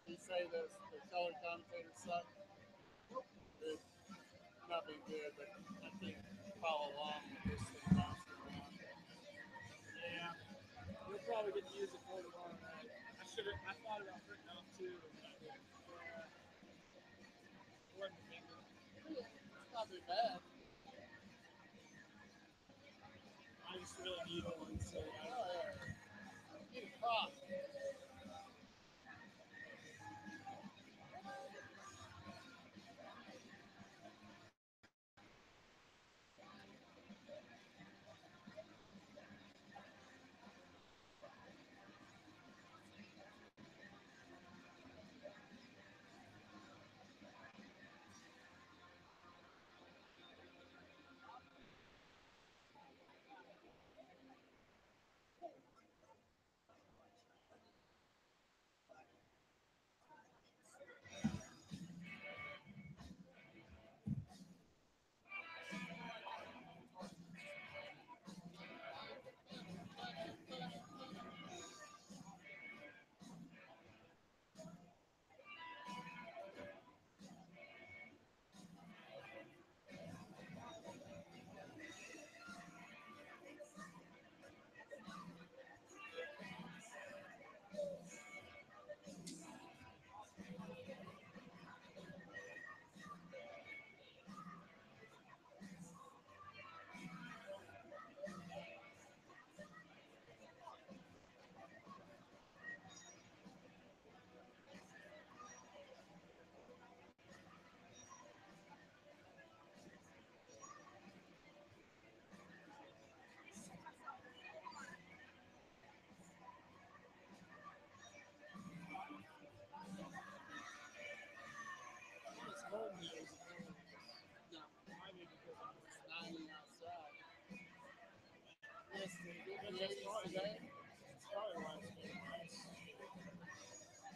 You say the color commentators suck? It's nothing good, but I think follow along with this thing bouncing around. Yeah. You'll probably get to use it more tomorrow night. I thought about printing off too, but I didn't. Yeah. It wasn't thinking. It's not too bad. I just really need one, so Need a prop.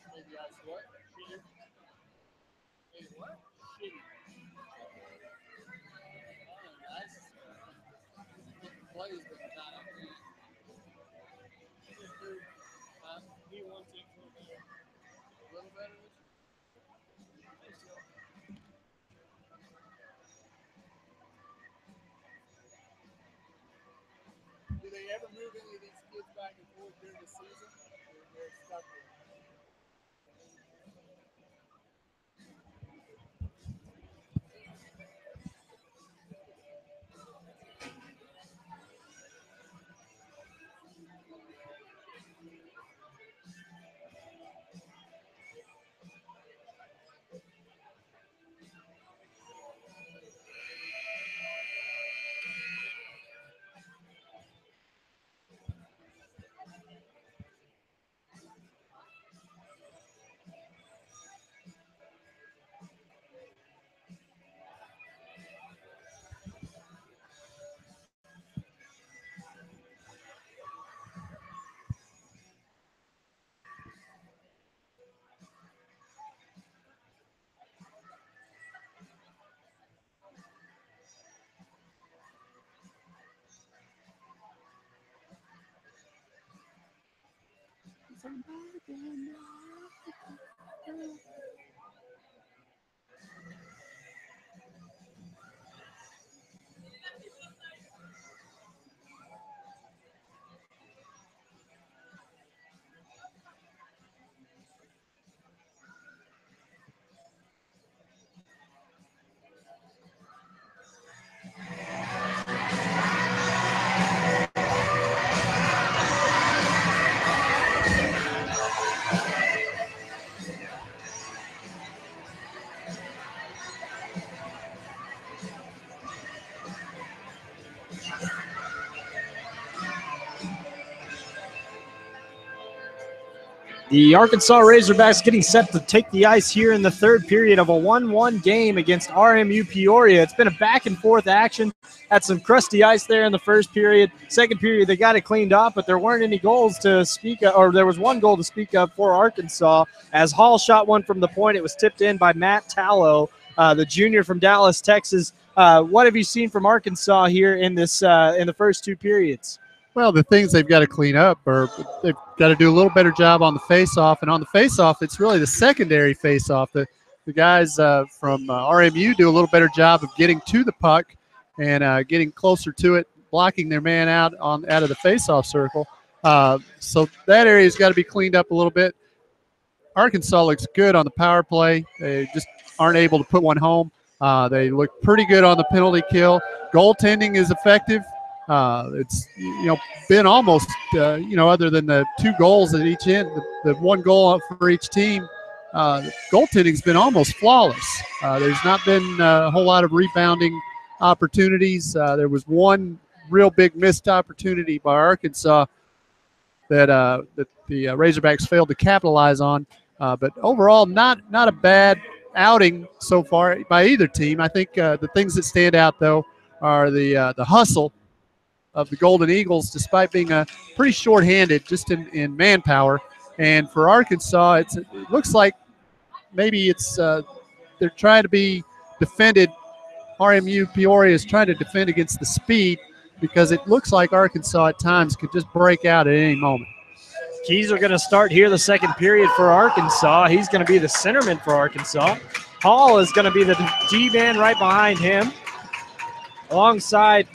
Maybe I what? Shitty. Hey, what? Shitty. Oh, nice. Plays been kind of neat. He wants it for a little better. Do they ever move any of these kids back and forth during the season? Or they're stuck with The Arkansas Razorbacks getting set to take the ice here in the third period of a 1-1 game against RMU-Peoria. It's been a back-and-forth action. Had some crusty ice there in the first period. Second period, they got it cleaned off, but there weren't any goals to speak of, or there was one goal to speak of for Arkansas. As Hall shot one from the point, it was tipped in by Matt Tallow, the junior from Dallas, Texas. What have you seen from Arkansas here in this in the first two periods? Well, the things they've got to clean up are they've got to do a little better job on the face-off. And on the face-off, it's really the secondary face-off. The guys from RMU do a little better job of getting to the puck and getting closer to it, blocking their man out of the face-off circle. So that area's got to be cleaned up a little bit. Arkansas looks good on the power play. They just aren't able to put one home. They look pretty good on the penalty kill. Goaltending is effective. It's been almost other than the 2 goals at each end, the 1 goal for each team, goaltending's been almost flawless. There's not been a whole lot of rebounding opportunities. There was one real big missed opportunity by Arkansas that the Razorbacks failed to capitalize on. But overall, not a bad outing so far by either team. I think the things that stand out though are the hustle of the Golden Eagles, despite being pretty short-handed just in manpower. And for Arkansas, it looks like maybe it's they're trying to be defended. RMU-Peoria is trying to defend against the speed because it looks like Arkansas at times could just break out at any moment. Keys are going to start here the second period for Arkansas. He's going to be the centerman for Arkansas. Hall is going to be the D-man right behind him. Alongside,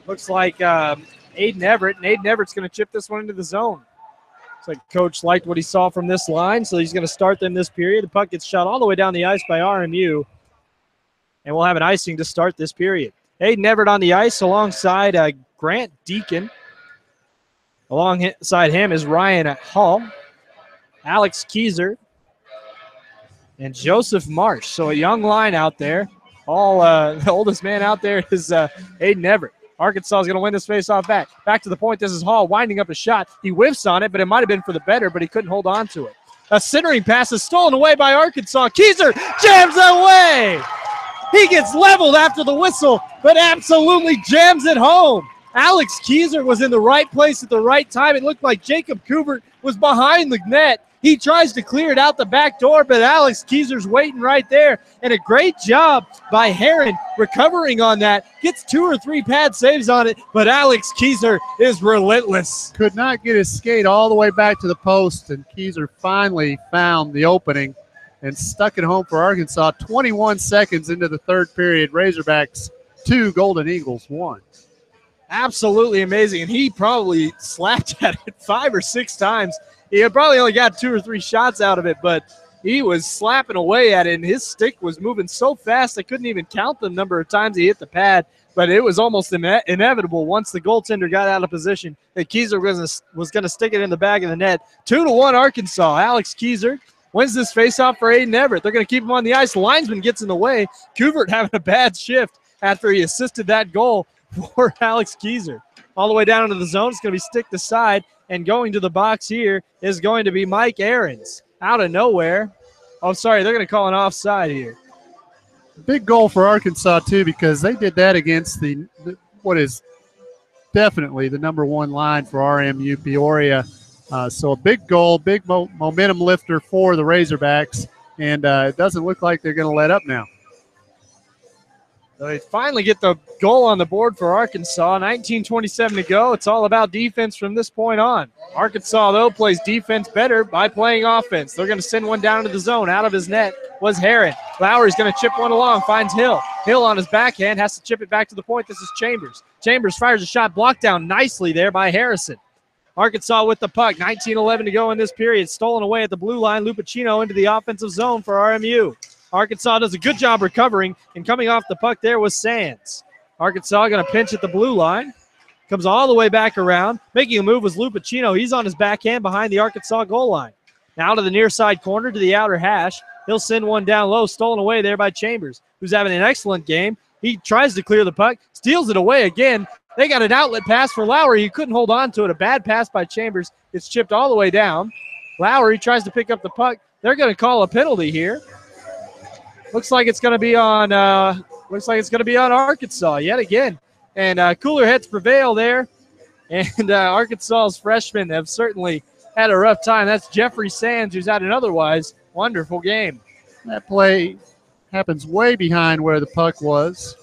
looks like Aiden Everett, and Aiden Everett's going to chip this one into the zone. Looks like Coach liked what he saw from this line, so he's going to start them this period. The puck gets shot all the way down the ice by RMU, and we'll have an icing to start this period. Aiden Everett on the ice alongside Grant Deacon. Alongside him is Ryan Hall, Alex Keyser, and Joseph Marsh. So a young line out there. The oldest man out there is Aiden Everett. Arkansas is going to win this faceoff back. Back to the point. This is Hall winding up a shot. He whiffs on it, but it might have been for the better, but he couldn't hold on to it. A centering pass is stolen away by Arkansas. Keyser jams it away. He gets leveled after the whistle, but absolutely jams it home. Alex Keyser was in the right place at the right time. It looked like Jacob Kubert was behind the net. He tries to clear it out the back door, but Alex Keyser's waiting right there. And a great job by Heron recovering on that. Gets 2 or 3 pad saves on it, but Alex Keyser is relentless. Could not get his skate all the way back to the post, and Keyser finally found the opening and stuck it home for Arkansas. 21 seconds into the third period, Razorbacks 2, Golden Eagles 1. Absolutely amazing, and he probably slapped at it 5 or 6 times. He probably only got 2 or 3 shots out of it, but he was slapping away at it, and his stick was moving so fast I couldn't even count the number of times he hit the pad, but it was almost inevitable once the goaltender got out of position that Keyser was going to stick it in the back of the net. 2-1 Arkansas. Alex Keyser wins this faceoff for Aiden Everett. They're going to keep him on the ice. The linesman gets in the way. Kubert having a bad shift after he assisted that goal for Alex Keyser. All the way down into the zone. It's going to be stick to side, and going to the box here is going to be Mike Ahrens. Out of nowhere. Oh, sorry, they're going to call an offside here. Big goal for Arkansas, too, because they did that against what is definitely the #1 line for RMU-Peoria. So a big goal, big momentum lifter for the Razorbacks, and it doesn't look like they're going to let up now. So they finally get the goal on the board for Arkansas. 19:27 to go. It's all about defense from this point on. Arkansas, though, plays defense better by playing offense. They're going to send one down to the zone. Out of his net was Herron. Lowry's going to chip one along, finds Hill. Hill on his backhand has to chip it back to the point. This is Chambers. Chambers fires a shot blocked down nicely there by Harrison. Arkansas with the puck. 19:11 to go in this period. Stolen away at the blue line. Lupacino into the offensive zone for RMU. Arkansas does a good job recovering, and coming off the puck there was Sands. Arkansas going to pinch at the blue line. Comes all the way back around. Making a move was Lupacino. He's on his backhand behind the Arkansas goal line. Now to the near side corner to the outer hash. He'll send one down low, stolen away there by Chambers, who's having an excellent game. He tries to clear the puck, steals it away again. They got an outlet pass for Lowry. He couldn't hold on to it. A bad pass by Chambers. It's chipped all the way down. Lowry tries to pick up the puck. They're going to call a penalty here. Looks like it's going to be on. Arkansas yet again, and cooler heads prevail there. And Arkansas's freshmen have certainly had a rough time. That's Jeffrey Sands, who's had an otherwise wonderful game. That play happens way behind where the puck was.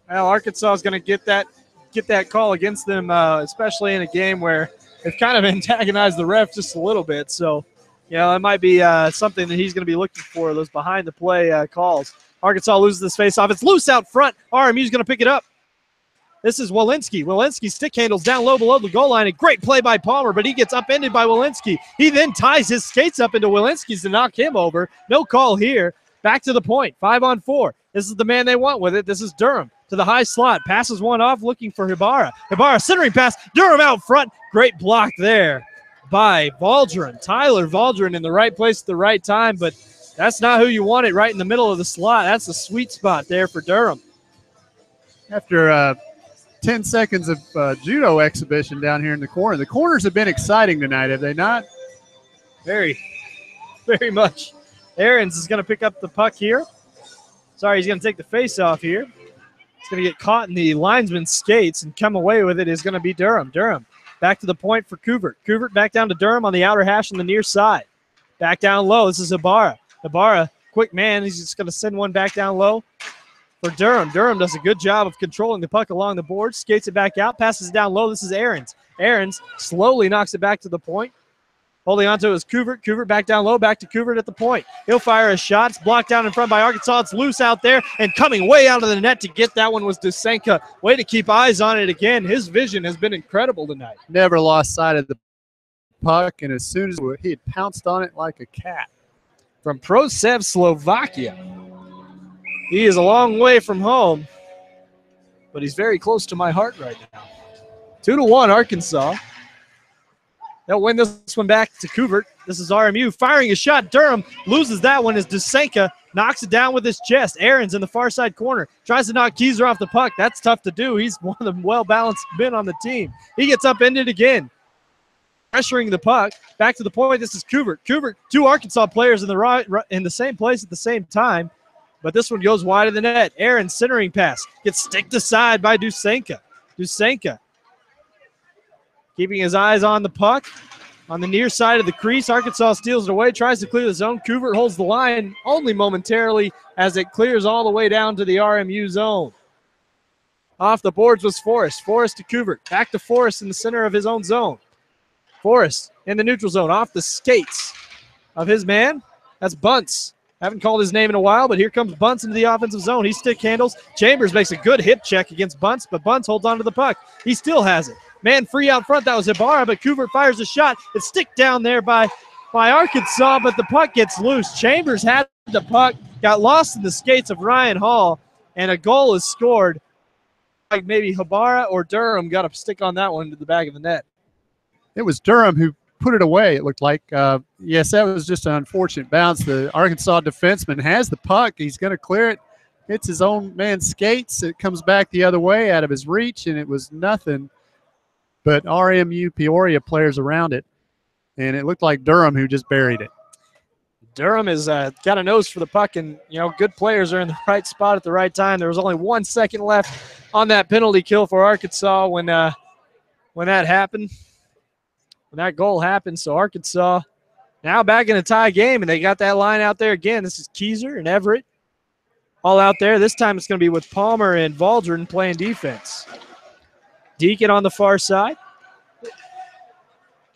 Well, Arkansas is going to get that call against them, especially in a game where they've kind of antagonized the ref just a little bit. So. It might be something that he's going to be looking for, those behind-the-play calls. Arkansas loses this face-off. It's loose out front. RMU's going to pick it up. This is Walensky. Walensky stick handles down low below the goal line. A great play by Palmer, but he gets upended by Walensky. He then ties his skates up into Walensky's to knock him over. No call here. Back to the point. 5-on-4. This is the man they want with it. This is Durham to the high slot. Passes one off looking for Ibarra. Ibarra centering pass. Durham out front. Great block there by Valdron. Tyler Valdron in the right place at the right time, but that's not who you want it right in the middle of the slot. That's the sweet spot there for Durham. After 10 seconds of judo exhibition down here in the corner. The corners have been exciting tonight, have they not? Very, very much. Ahrens is going to pick up the puck here. Sorry, he's going to take the face off here. It's going to get caught in the linesman's skates and come away with it is going to be Durham. Durham back to the point for Couvert. Couvert back down to Durham on the outer hash on the near side. Back down low. This is Ibarra. Ibarra, quick man. He's just going to send one back down low for Durham. Durham does a good job of controlling the puck along the board. Skates it back out. Passes it down low. This is Ahrens. Ahrens slowly knocks it back to the point. Holding on to it is Couvert. Couvert back down low. Back to Couvert at the point. He'll fire a shot. It's blocked down in front by Arkansas. It's loose out there. And coming way out of the net to get that one was Dusenka. Way to keep eyes on it again. His vision has been incredible tonight. Never lost sight of the puck. And as soon as he had pounced on it like a cat. From Prosev, Slovakia. He is a long way from home. But he's very close to my heart right now. 2-1 Arkansas. They'll win this one back to Couvert. This is RMU firing a shot. Durham loses that one as Dusenka knocks it down with his chest. Ahrens in the far side corner. Tries to knock Keyser off the puck. That's tough to do. He's one of the well-balanced men on the team. He gets upended again. Pressuring the puck. Back to the point. This is Couvert. Couvert, two Arkansas players in the same place at the same time. But this one goes wide of the net. Ahrens centering pass. Gets sticked aside by Dusenka. Dusenka keeping his eyes on the puck on the near side of the crease. Arkansas steals it away, tries to clear the zone. Couvert holds the line only momentarily as it clears all the way down to the RMU zone. Off the boards was Forrest. Forrest to Couvert. Back to Forrest in the center of his own zone. Forrest in the neutral zone off the skates of his man. That's Bunce. Haven't called his name in a while, but here comes Bunce into the offensive zone. He stick handles. Chambers makes a good hip check against Bunce, but Bunce holds on to the puck. He still has it. Man free out front, that was Ibarra, but Couvert fires a shot. It's sticked down there by Arkansas, but the puck gets loose. Chambers had the puck, got lost in the skates of Ryan Hall, and a goal is scored. Like maybe Ibarra or Durham got a stick on that one to the back of the net. It was Durham who put it away, it looked like. Yes, that was just an unfortunate bounce. The Arkansas defenseman has the puck. He's going to clear it. Hits his own man's skates. It comes back the other way out of his reach, and it was nothing but RMU-Peoria players around it. And it looked like Durham who just buried it. Durham has got a nose for the puck, and, good players are in the right spot at the right time. There was only 1 second left on that penalty kill for Arkansas when that happened. When that goal happened. So Arkansas now back in a tie game, and they got that line out there again. This is Keyser and Everett all out there. This time it's going to be with Palmer and Valdron playing defense. Deacon on the far side. Going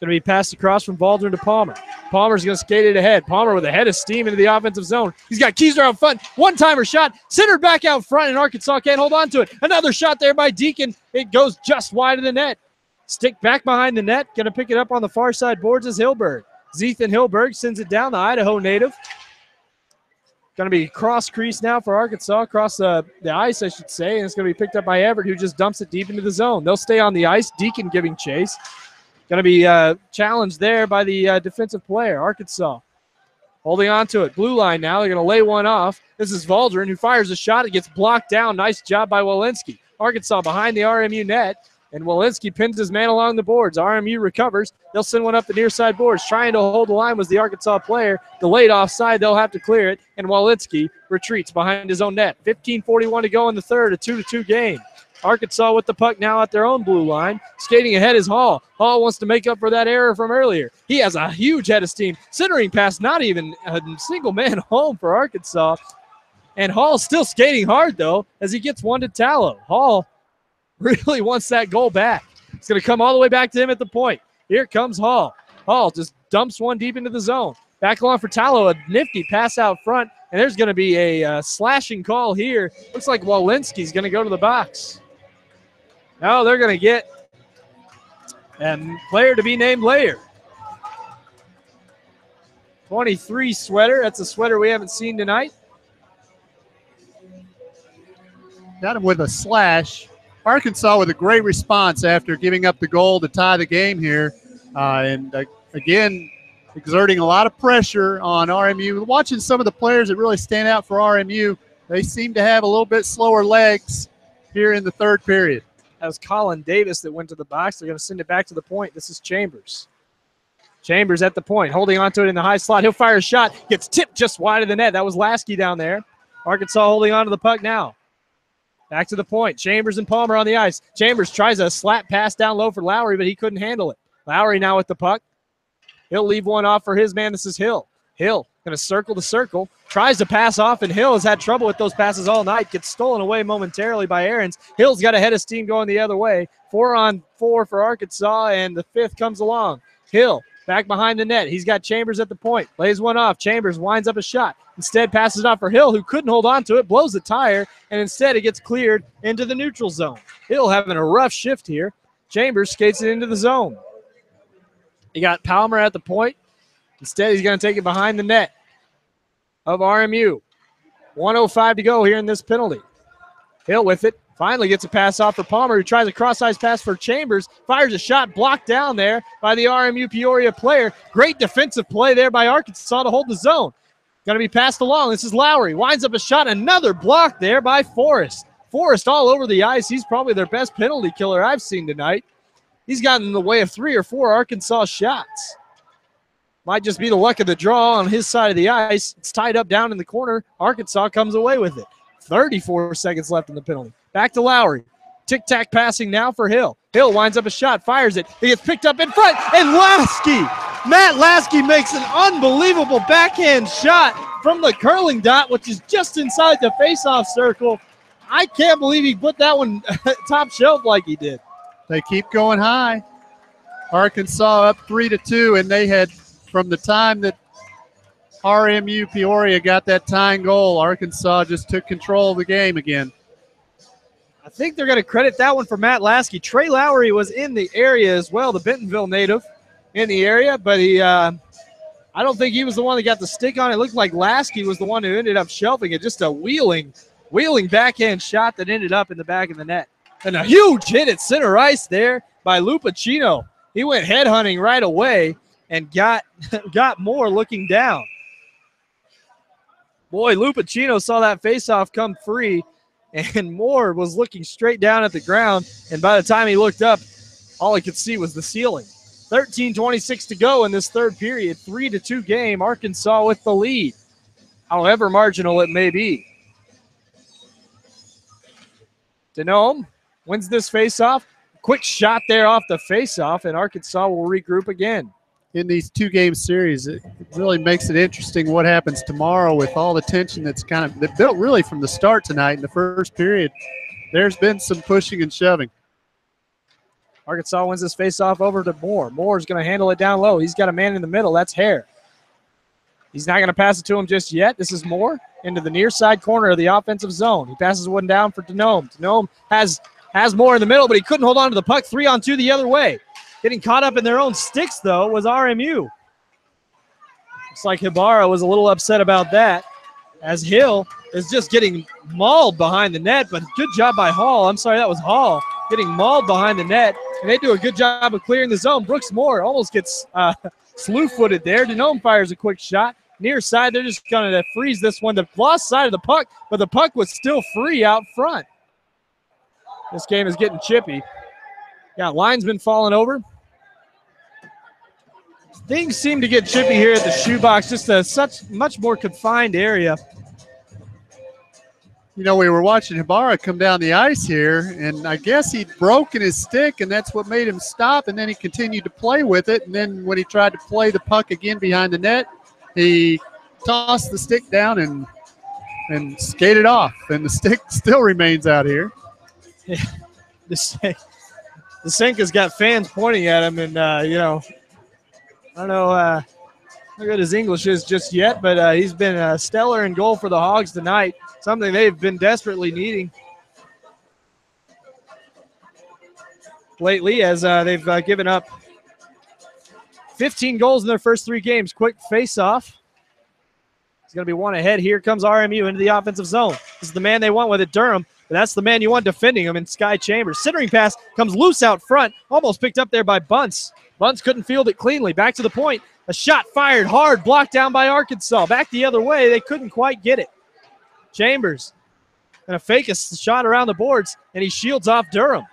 to be passed across from Valdron to Palmer. Palmer's going to skate it ahead. Palmer with a head of steam into the offensive zone. He's got Keyser out front. One-timer shot. Centered back out front, and Arkansas can't hold on to it. Another shot there by Deacon. It goes just wide of the net. Stick back behind the net. Going to pick it up on the far side boards is Hilberg. Zethan Hilberg sends it down, the Idaho native. Going to be cross crease now for Arkansas, across the ice, I should say, and it's going to be picked up by Everett, who just dumps it deep into the zone. They'll stay on the ice. Deacon giving chase. Going to be challenged there by the defensive player, Arkansas. Holding on to it. Blue line now. They're going to lay one off. This is Valdron, who fires a shot. It gets blocked down. Nice job by Walensky. Arkansas behind the RMU net, and Walensky pins his man along the boards. RMU recovers. They'll send one up the near side boards. Trying to hold the line was the Arkansas player. Delayed offside. They'll have to clear it, and Walensky retreats behind his own net. 15:41 to go in the third, a 2-2 game. Arkansas with the puck now at their own blue line. Skating ahead is Hall. Hall wants to make up for that error from earlier. He has a huge head of steam. Centering pass, not even a single man home for Arkansas. And Hall's still skating hard, though, as he gets one to Tallow. Hall really wants that goal back. It's going to come all the way back to him at the point. Here comes Hall. Hall just dumps one deep into the zone. Back along for Tallow, a nifty pass out front. And there's going to be a slashing call here. Looks like Walensky's going to go to the box. Now they're going to get a player to be named Layer. 23 sweater. That's a sweater we haven't seen tonight. Got him with a slash. Arkansas with a great response after giving up the goal to tie the game here. Again, exerting a lot of pressure on RMU. Watching some of the players that really stand out for RMU, they seem to have a little bit slower legs here in the third period. That was Colin Davis that went to the box. They're going to send it back to the point. This is Chambers. Chambers at the point, holding onto it in the high slot. He'll fire a shot. Gets tipped just wide of the net. That was Lasky down there. Arkansas holding on to the puck now. Back to the point. Chambers and Palmer on the ice. Chambers tries a slap pass down low for Lowry, but he couldn't handle it. Lowry now with the puck. He'll leave one off for his man. This is Hill. Hill going to circle the circle. Tries to pass off, and Hill has had trouble with those passes all night. Gets stolen away momentarily by Aarons. Hill's got a head of steam going the other way. 4-on-4 for Arkansas, and the fifth comes along. Hill back behind the net. He's got Chambers at the point. Lays one off. Chambers winds up a shot. Instead passes it off for Hill, who couldn't hold on to it. Blows the tire, and instead it gets cleared into the neutral zone. Hill having a rough shift here. Chambers skates it into the zone. You got Palmer at the point. Instead, he's going to take it behind the net of RMU. 1:05 to go here in this penalty. Hill with it. Finally gets a pass off for Palmer, who tries a cross-ice pass for Chambers. Fires a shot blocked down there by the RMU-Peoria player. Great defensive play there by Arkansas to hold the zone. Going to be passed along. This is Lowry. Winds up a shot. Another block there by Forrest. Forrest all over the ice. He's probably their best penalty killer I've seen tonight. He's gotten in the way of 3 or 4 Arkansas shots. Might just be the luck of the draw on his side of the ice. It's tied up down in the corner. Arkansas comes away with it. 34 seconds left in the penalty. Back to Lowry. Tic-tac passing now for Hill. Hill winds up a shot, fires it. He gets picked up in front, and Lasky, Matt Lasky makes an unbelievable backhand shot from the curling dot, which is just inside the face-off circle. I can't believe he put that one top shelf like he did. They keep going high. Arkansas up 3-2, and they had, from the time that RMU-Peoria got that tying goal, Arkansas just took control of the game again. I think they're going to credit that one for Matt Lasky. Trey Lowry was in the area as well, the Bentonville native in the area, but I don't think he was the one that got the stick on it. It looked like Lasky was the one who ended up shelving it. Just a wheeling backhand shot that ended up in the back of the net. And a huge hit at center ice there by Lupacino. He went headhunting right away and got Moore looking down. Boy, Lupacino saw that faceoff come free, and Moore was looking straight down at the ground, and by the time he looked up, all he could see was the ceiling. 13:26 to go in this third period. 3-2 game. Arkansas with the lead, however marginal it may be. Denome wins this faceoff. Quick shot there off the faceoff, and Arkansas will regroup again. in these two-game series. It really makes it interesting what happens tomorrow with all the tension that's that built really from the start tonight in the first period. There's been some pushing and shoving. Arkansas wins this face-off over to Moore. Moore's going to handle it down low. He's got a man in the middle. That's Hare. He's not going to pass it to him just yet. This is Moore into the near side corner of the offensive zone. He passes one down for Denome. Denome has Moore in the middle, but he couldn't hold on to the puck. 3-on-2 the other way. Getting caught up in their own sticks, though, was RMU. Looks like Ibarra was a little upset about that, as Hill is just getting mauled behind the net, but good job by Hall. I'm sorry, that was Hall getting mauled behind the net, and they do a good job of clearing the zone. Brooks Moore almost gets slew-footed there. Denome fires a quick shot. Near side, they're just going to freeze this one. The lost side of the puck, but the puck was still free out front. This game is getting chippy. Got linesmen falling over. Things seem to get chippy here at the shoebox, just a much more confined area. You know, we were watching Ibarra come down the ice here, and I guess he'd broken his stick, and that's what made him stop, and then he continued to play with it, and then when he tried to play the puck again behind the net, he tossed the stick down and skated off, and the stick still remains out here. Yeah, the sink has got fans pointing at him, and, you know, I don't know how good his English is just yet, but he's been stellar in goal for the Hogs tonight, something they've been desperately needing lately, as they've given up 15 goals in their first 3 games. Quick face-off. It's going to be one ahead. Here comes RMU into the offensive zone. This is the man they want with it, Durham. But that's the man you want defending him in Sky Chambers. Centering pass comes loose out front. Almost picked up there by Bunce. Bunce couldn't field it cleanly. Back to the point. A shot fired hard. Blocked down by Arkansas. Back the other way. They couldn't quite get it. Chambers going to fake a shot around the boards, and he shields off Durham.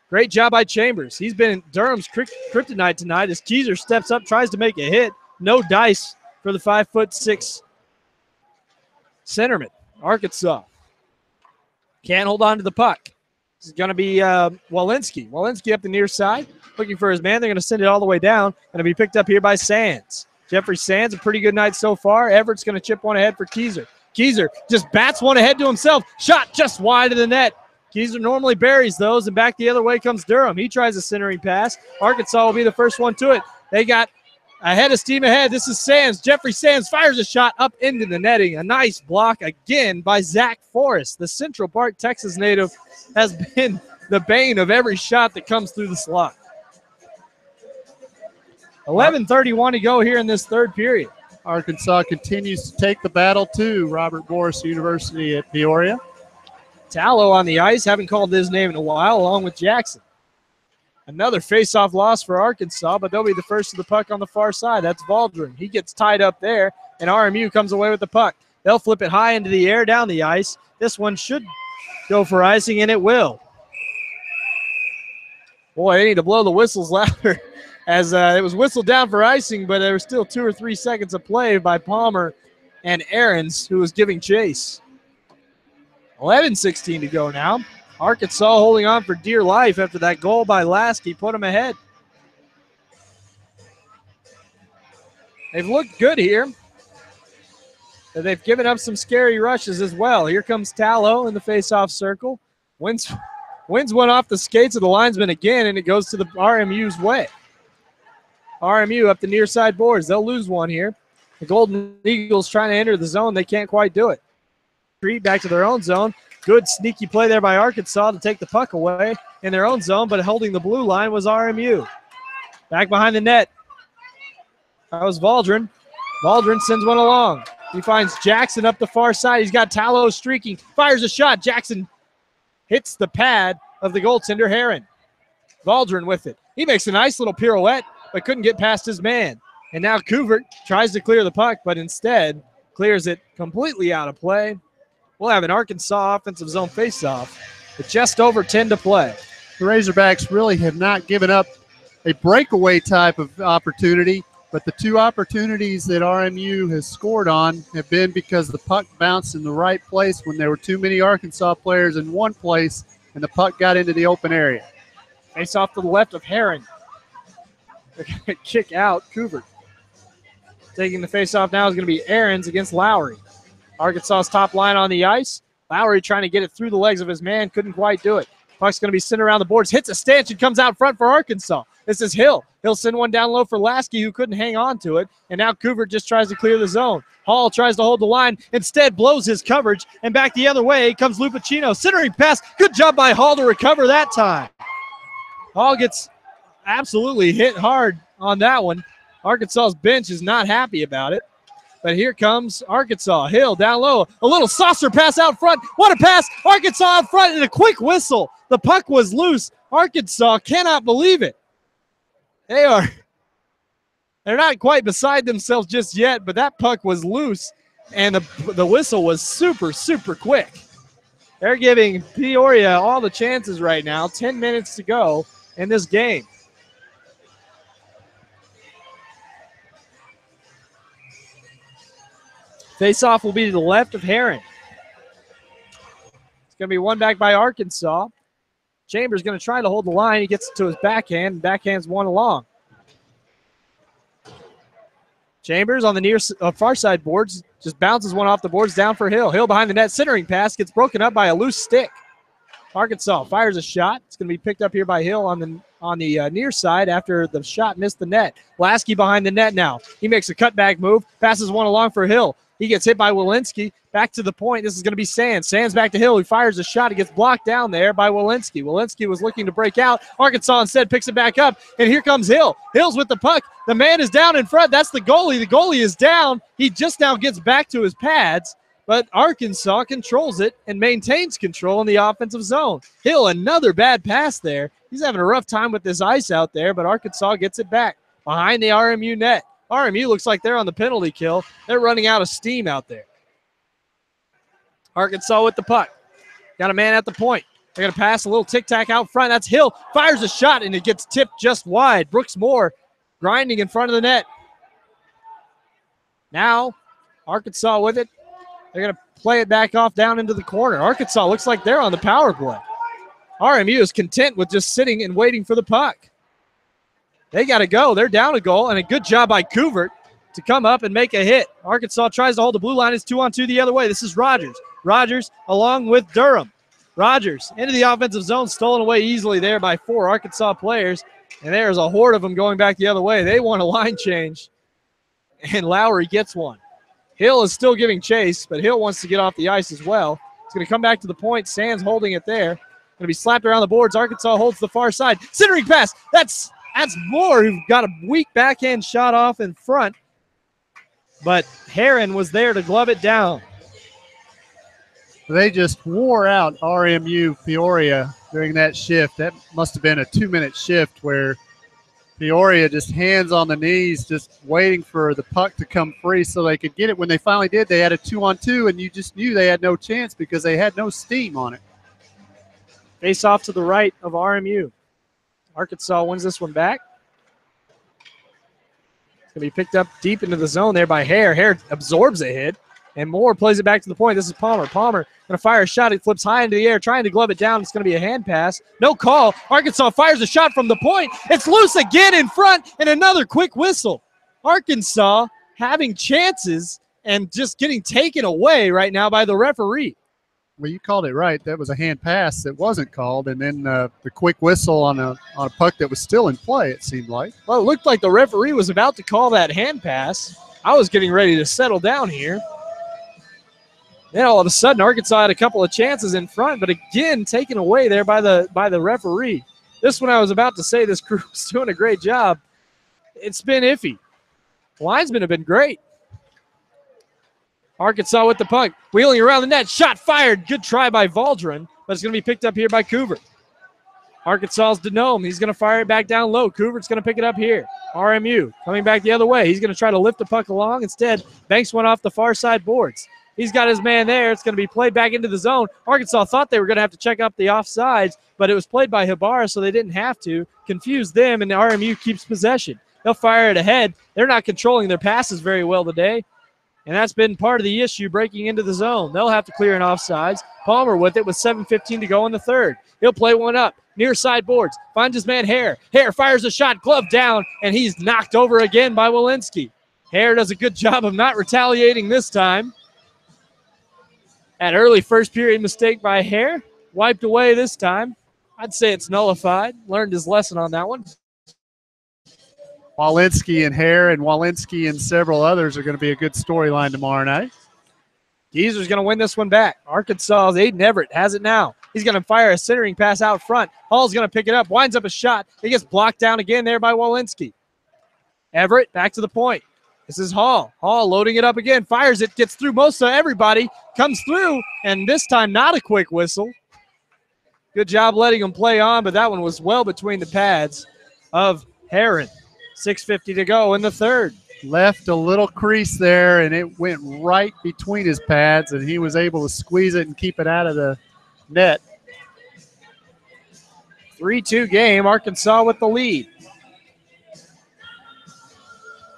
Great job by Chambers. He's been Durham's kryptonite tonight as Keyser steps up, tries to make a hit. No dice for the 5'6" centerman. Arkansas can't hold on to the puck. This is going to be Walensky. Walensky up the near side, looking for his man. They're going to send it all the way down. Going to be picked up here by Sands. Jeffrey Sands, a pretty good night so far. Everett's going to chip one ahead for Keyser. Keyser just bats one ahead to himself. Shot just wide of the net. Keyser normally buries those, and back the other way comes Durham. He tries a centering pass. Arkansas will be the first one to it. They got a head of steam ahead. This is Sands. Jeffrey Sands fires a shot up into the netting. A nice block again by Zach Forrest. The Central Park, Texas native has been the bane of every shot that comes through the slot. 11:31 to go here in this third period. Arkansas continues to take the battle to Robert Morris University at Peoria. Tallow on the ice. Haven't called his name in a while, along with Jackson. Another face-off loss for Arkansas, but they'll be the first to the puck on the far side. That's Valdrin. He gets tied up there, and RMU comes away with the puck. They'll flip it high into the air down the ice. This one should go for icing, and it will. Boy, they need to blow the whistles louder, as it was whistled down for icing, but there were still 2 or 3 seconds of play by Palmer and Aarons, who was giving chase. 11:16 to go now. Arkansas holding on for dear life after that goal by Lasky put them ahead. They've looked good here. But they've given up some scary rushes as well. Here comes Tallow in the face-off circle. Wins one off the skates of the linesman again, and it goes to the RMU's way. RMU up the near side boards. They'll lose one here. The Golden Eagles trying to enter the zone. They can't quite do it. Back to their own zone. Good sneaky play there by Arkansas to take the puck away in their own zone, but holding the blue line was RMU. Back behind the net. That was Valdrin. Valdrin sends one along. He finds Jackson up the far side. He's got Tallow streaking. Fires a shot. Jackson hits the pad of the goaltender, Heron. Valdrin with it. He makes a nice little pirouette, but couldn't get past his man. And now Kuvert tries to clear the puck, but instead clears it completely out of play. We'll have an Arkansas offensive zone faceoff with just over 10 to play. The Razorbacks really have not given up a breakaway type of opportunity, but the 2 opportunities that RMU has scored on have been because the puck bounced in the right place when there were too many Arkansas players in one place and the puck got into the open area. Face off to the left of Heron. They're going to kick out Coover. Taking the face-off now is going to be Ahrens against Lowry. Arkansas's top line on the ice. Lowry trying to get it through the legs of his man. Couldn't quite do it. Puck's going to be sent around the boards. Hits a stanchion, comes out front for Arkansas. This is Hill. He'll send one down low for Lasky, who couldn't hang on to it. And now Coover just tries to clear the zone. Hall tries to hold the line. Instead, blows his coverage. And back the other way comes Lupacino. Centering pass. Good job by Hall to recover that time. Hall gets absolutely hit hard on that one. Arkansas's bench is not happy about it. But here comes Arkansas. Hill down low. A little saucer pass out front. What a pass. Arkansas out front and a quick whistle. The puck was loose. Arkansas cannot believe it. They're not quite beside themselves just yet, but that puck was loose, and the whistle was super, super quick. They're giving Peoria all the chances right now. 10 minutes to go in this game. Face-off will be to the left of Herron. It's going to be won back by Arkansas. Chambers going to try to hold the line. He gets it to his backhand, and backhand's one along. Chambers on the near far side boards just bounces one off the boards down for Hill. Hill behind the net, centering pass, gets broken up by a loose stick. Arkansas fires a shot. It's going to be picked up here by Hill on the near side after the shot missed the net. Lasky behind the net now. He makes a cutback move, passes one along for Hill. He gets hit by Walensky. Back to the point. This is going to be Sands. Sands back to Hill. He fires a shot. He gets blocked down there by Walensky. Walensky was looking to break out. Arkansas instead picks it back up, and here comes Hill. Hill's with the puck. The man is down in front. That's the goalie. The goalie is down. He just now gets back to his pads, but Arkansas controls it and maintains control in the offensive zone. Hill, another bad pass there. He's having a rough time with this ice out there, but Arkansas gets it back behind the RMU net. RMU looks like they're on the penalty kill. They're running out of steam out there. Arkansas with the puck. Got a man at the point. They're going to pass a little tic-tac out front. That's Hill. Fires a shot, and it gets tipped just wide. Brooks Moore grinding in front of the net. Now, Arkansas with it. They're going to play it back off down into the corner. Arkansas looks like they're on the power play. RMU is content with just sitting and waiting for the puck. They got to go. They're down a goal, and a good job by Couvert to come up and make a hit. Arkansas tries to hold the blue line. It's 2-on-2 the other way. This is Rogers. Rogers along with Durham. Rogers into the offensive zone, stolen away easily there by 4 Arkansas players, and there's a horde of them going back the other way. They want a line change, and Lowry gets one. Hill is still giving chase, but Hill wants to get off the ice as well. It's going to come back to the point. Sands holding it there. Going to be slapped around the boards. Arkansas holds the far side. Centering pass. That's Moore, who got a weak backhand shot off in front, but Herron was there to glove it down. They just wore out RMU-Peoria during that shift. That must have been a 2-minute shift where Peoria just hands on the knees, just waiting for the puck to come free so they could get it. When they finally did, they had a 2-on-2, and you just knew they had no chance because they had no steam on it. Face off to the right of RMU. Arkansas wins this one back. It's going to be picked up deep into the zone there by Hare. Hare absorbs a hit, and Moore plays it back to the point. This is Palmer. Palmer going to fire a shot. It flips high into the air, trying to glove it down. It's going to be a hand pass. No call. Arkansas fires a shot from the point. It's loose again in front, and another quick whistle. Arkansas having chances and just getting taken away right now by the referee. Well, you called it right. That was a hand pass that wasn't called, and then the quick whistle on a puck that was still in play, it seemed like. Well, it looked like the referee was about to call that hand pass. I was getting ready to settle down here. Then all of a sudden, Arkansas had a couple of chances in front, but again, taken away there by the referee. This one I was about to say this crew was doing a great job. It's been iffy. The linesmen have been great. Arkansas with the puck, wheeling around the net, shot fired. Good try by Valdron, but it's going to be picked up here by Couvert. Arkansas's Denome. He's going to fire it back down low. Couvert's going to pick it up here. RMU coming back the other way. He's going to try to lift the puck along. Instead, banks one off the far side boards. He's got his man there. It's going to be played back into the zone. Arkansas thought they were going to have to check up the offsides, but it was played by Habara, so they didn't have to. Confuse them, and the RMU keeps possession. They'll fire it ahead. They're not controlling their passes very well today. And that's been part of the issue breaking into the zone. They'll have to clear an offsides. Palmer with it with 7:15 to go in the third. He'll play one up. near side boards. Finds his man Hare. Hare fires a shot, glove down, and he's knocked over again by Walensky. Hare does a good job of not retaliating this time. That early first period mistake by Hare, wiped away this time. I'd say it's nullified. Learned his lesson on that one. Walensky and Hare and Walensky and several others are going to be a good storyline tomorrow night. Geezer's going to win this one back. Arkansas's Aiden Everett has it now. He's going to fire a centering pass out front. Hall's going to pick it up, winds up a shot. He gets blocked down again there by Walensky. Everett back to the point. This is Hall. Hall loading it up again, fires it, gets through most of everybody, comes through, and this time not a quick whistle. Good job letting him play on, but that one was well between the pads of Heron. 6:50 to go in the third. Left a little crease there, and it went right between his pads, and he was able to squeeze it and keep it out of the net. 3-2 game, Arkansas with the lead.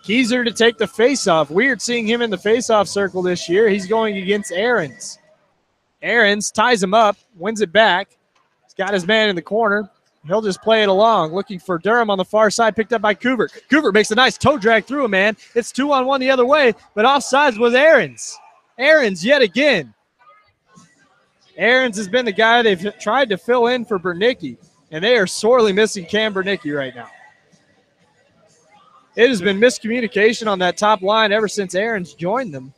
Geezer to take the faceoff. Weird seeing him in the faceoff circle this year. He's going against Ahrens. Ahrens ties him up, wins it back. He's got his man in the corner. He'll just play it along, looking for Durham on the far side, picked up by Coover. Coover makes a nice toe drag through a man. It's 2-on-1 the other way, but offsides was Ahrens. Ahrens yet again. Ahrens has been the guy they've tried to fill in for Bernicki, and they are sorely missing Cam Bernicki right now. It has been miscommunication on that top line ever since Ahrens joined them.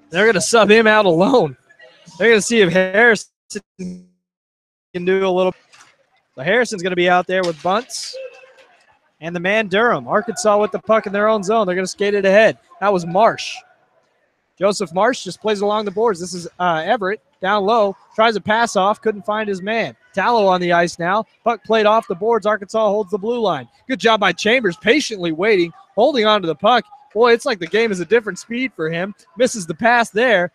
They're going to sub him out alone. They're going to see if Harrison can do a little. So Harrison's going to be out there with Bunce and the man Durham. Arkansas with the puck in their own zone. They're going to skate it ahead. That was Marsh. Joseph Marsh just plays along the boards. This is Everett down low. Tries a pass off. Couldn't find his man. Tallow on the ice now. Puck played off the boards. Arkansas holds the blue line. Good job by Chambers, patiently waiting, holding on to the puck. Boy, it's like the game is a different speed for him. Misses the pass there.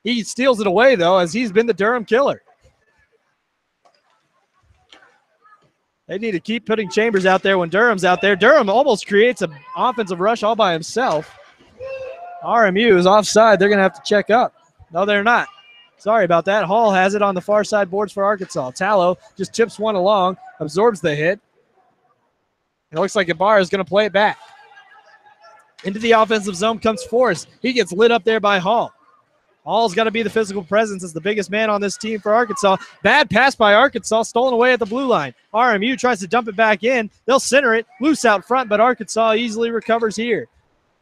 He steals it away, though, as he's been the Durham killer. They need to keep putting Chambers out there when Durham's out there. Durham almost creates an offensive rush all by himself. RMU is offside. They're going to have to check up. No, they're not. Sorry about that. Hall has it on the far side boards for Arkansas. Tallow just chips one along, absorbs the hit. It looks like Ibarra is going to play it back. Into the offensive zone comes Forrest. He gets lit up there by Hall. Hall's got to be the physical presence as the biggest man on this team for Arkansas. Bad pass by Arkansas, stolen away at the blue line. RMU tries to dump it back in. They'll center it, loose out front, but Arkansas easily recovers here.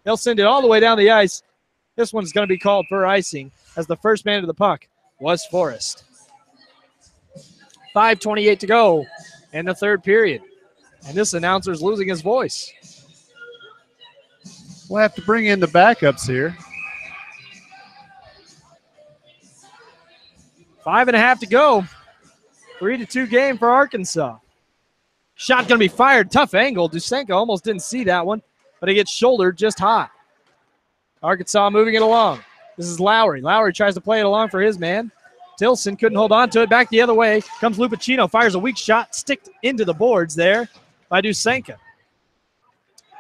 They'll send it all the way down the ice. This one's going to be called for icing as the first man to the puck was Forrest. 5:28 to go in the third period. And this announcer's losing his voice. We'll have to bring in the backups here. 5.5 to go. 3-2 game for Arkansas. Shot going to be fired. Tough angle. Dusenko almost didn't see that one, but he gets shouldered just high. Arkansas moving it along. This is Lowry. Lowry tries to play it along for his man. Tilson couldn't hold on to it. Back the other way comes Lupacino. Fires a weak shot. Sticked into the boards there by Dusenko.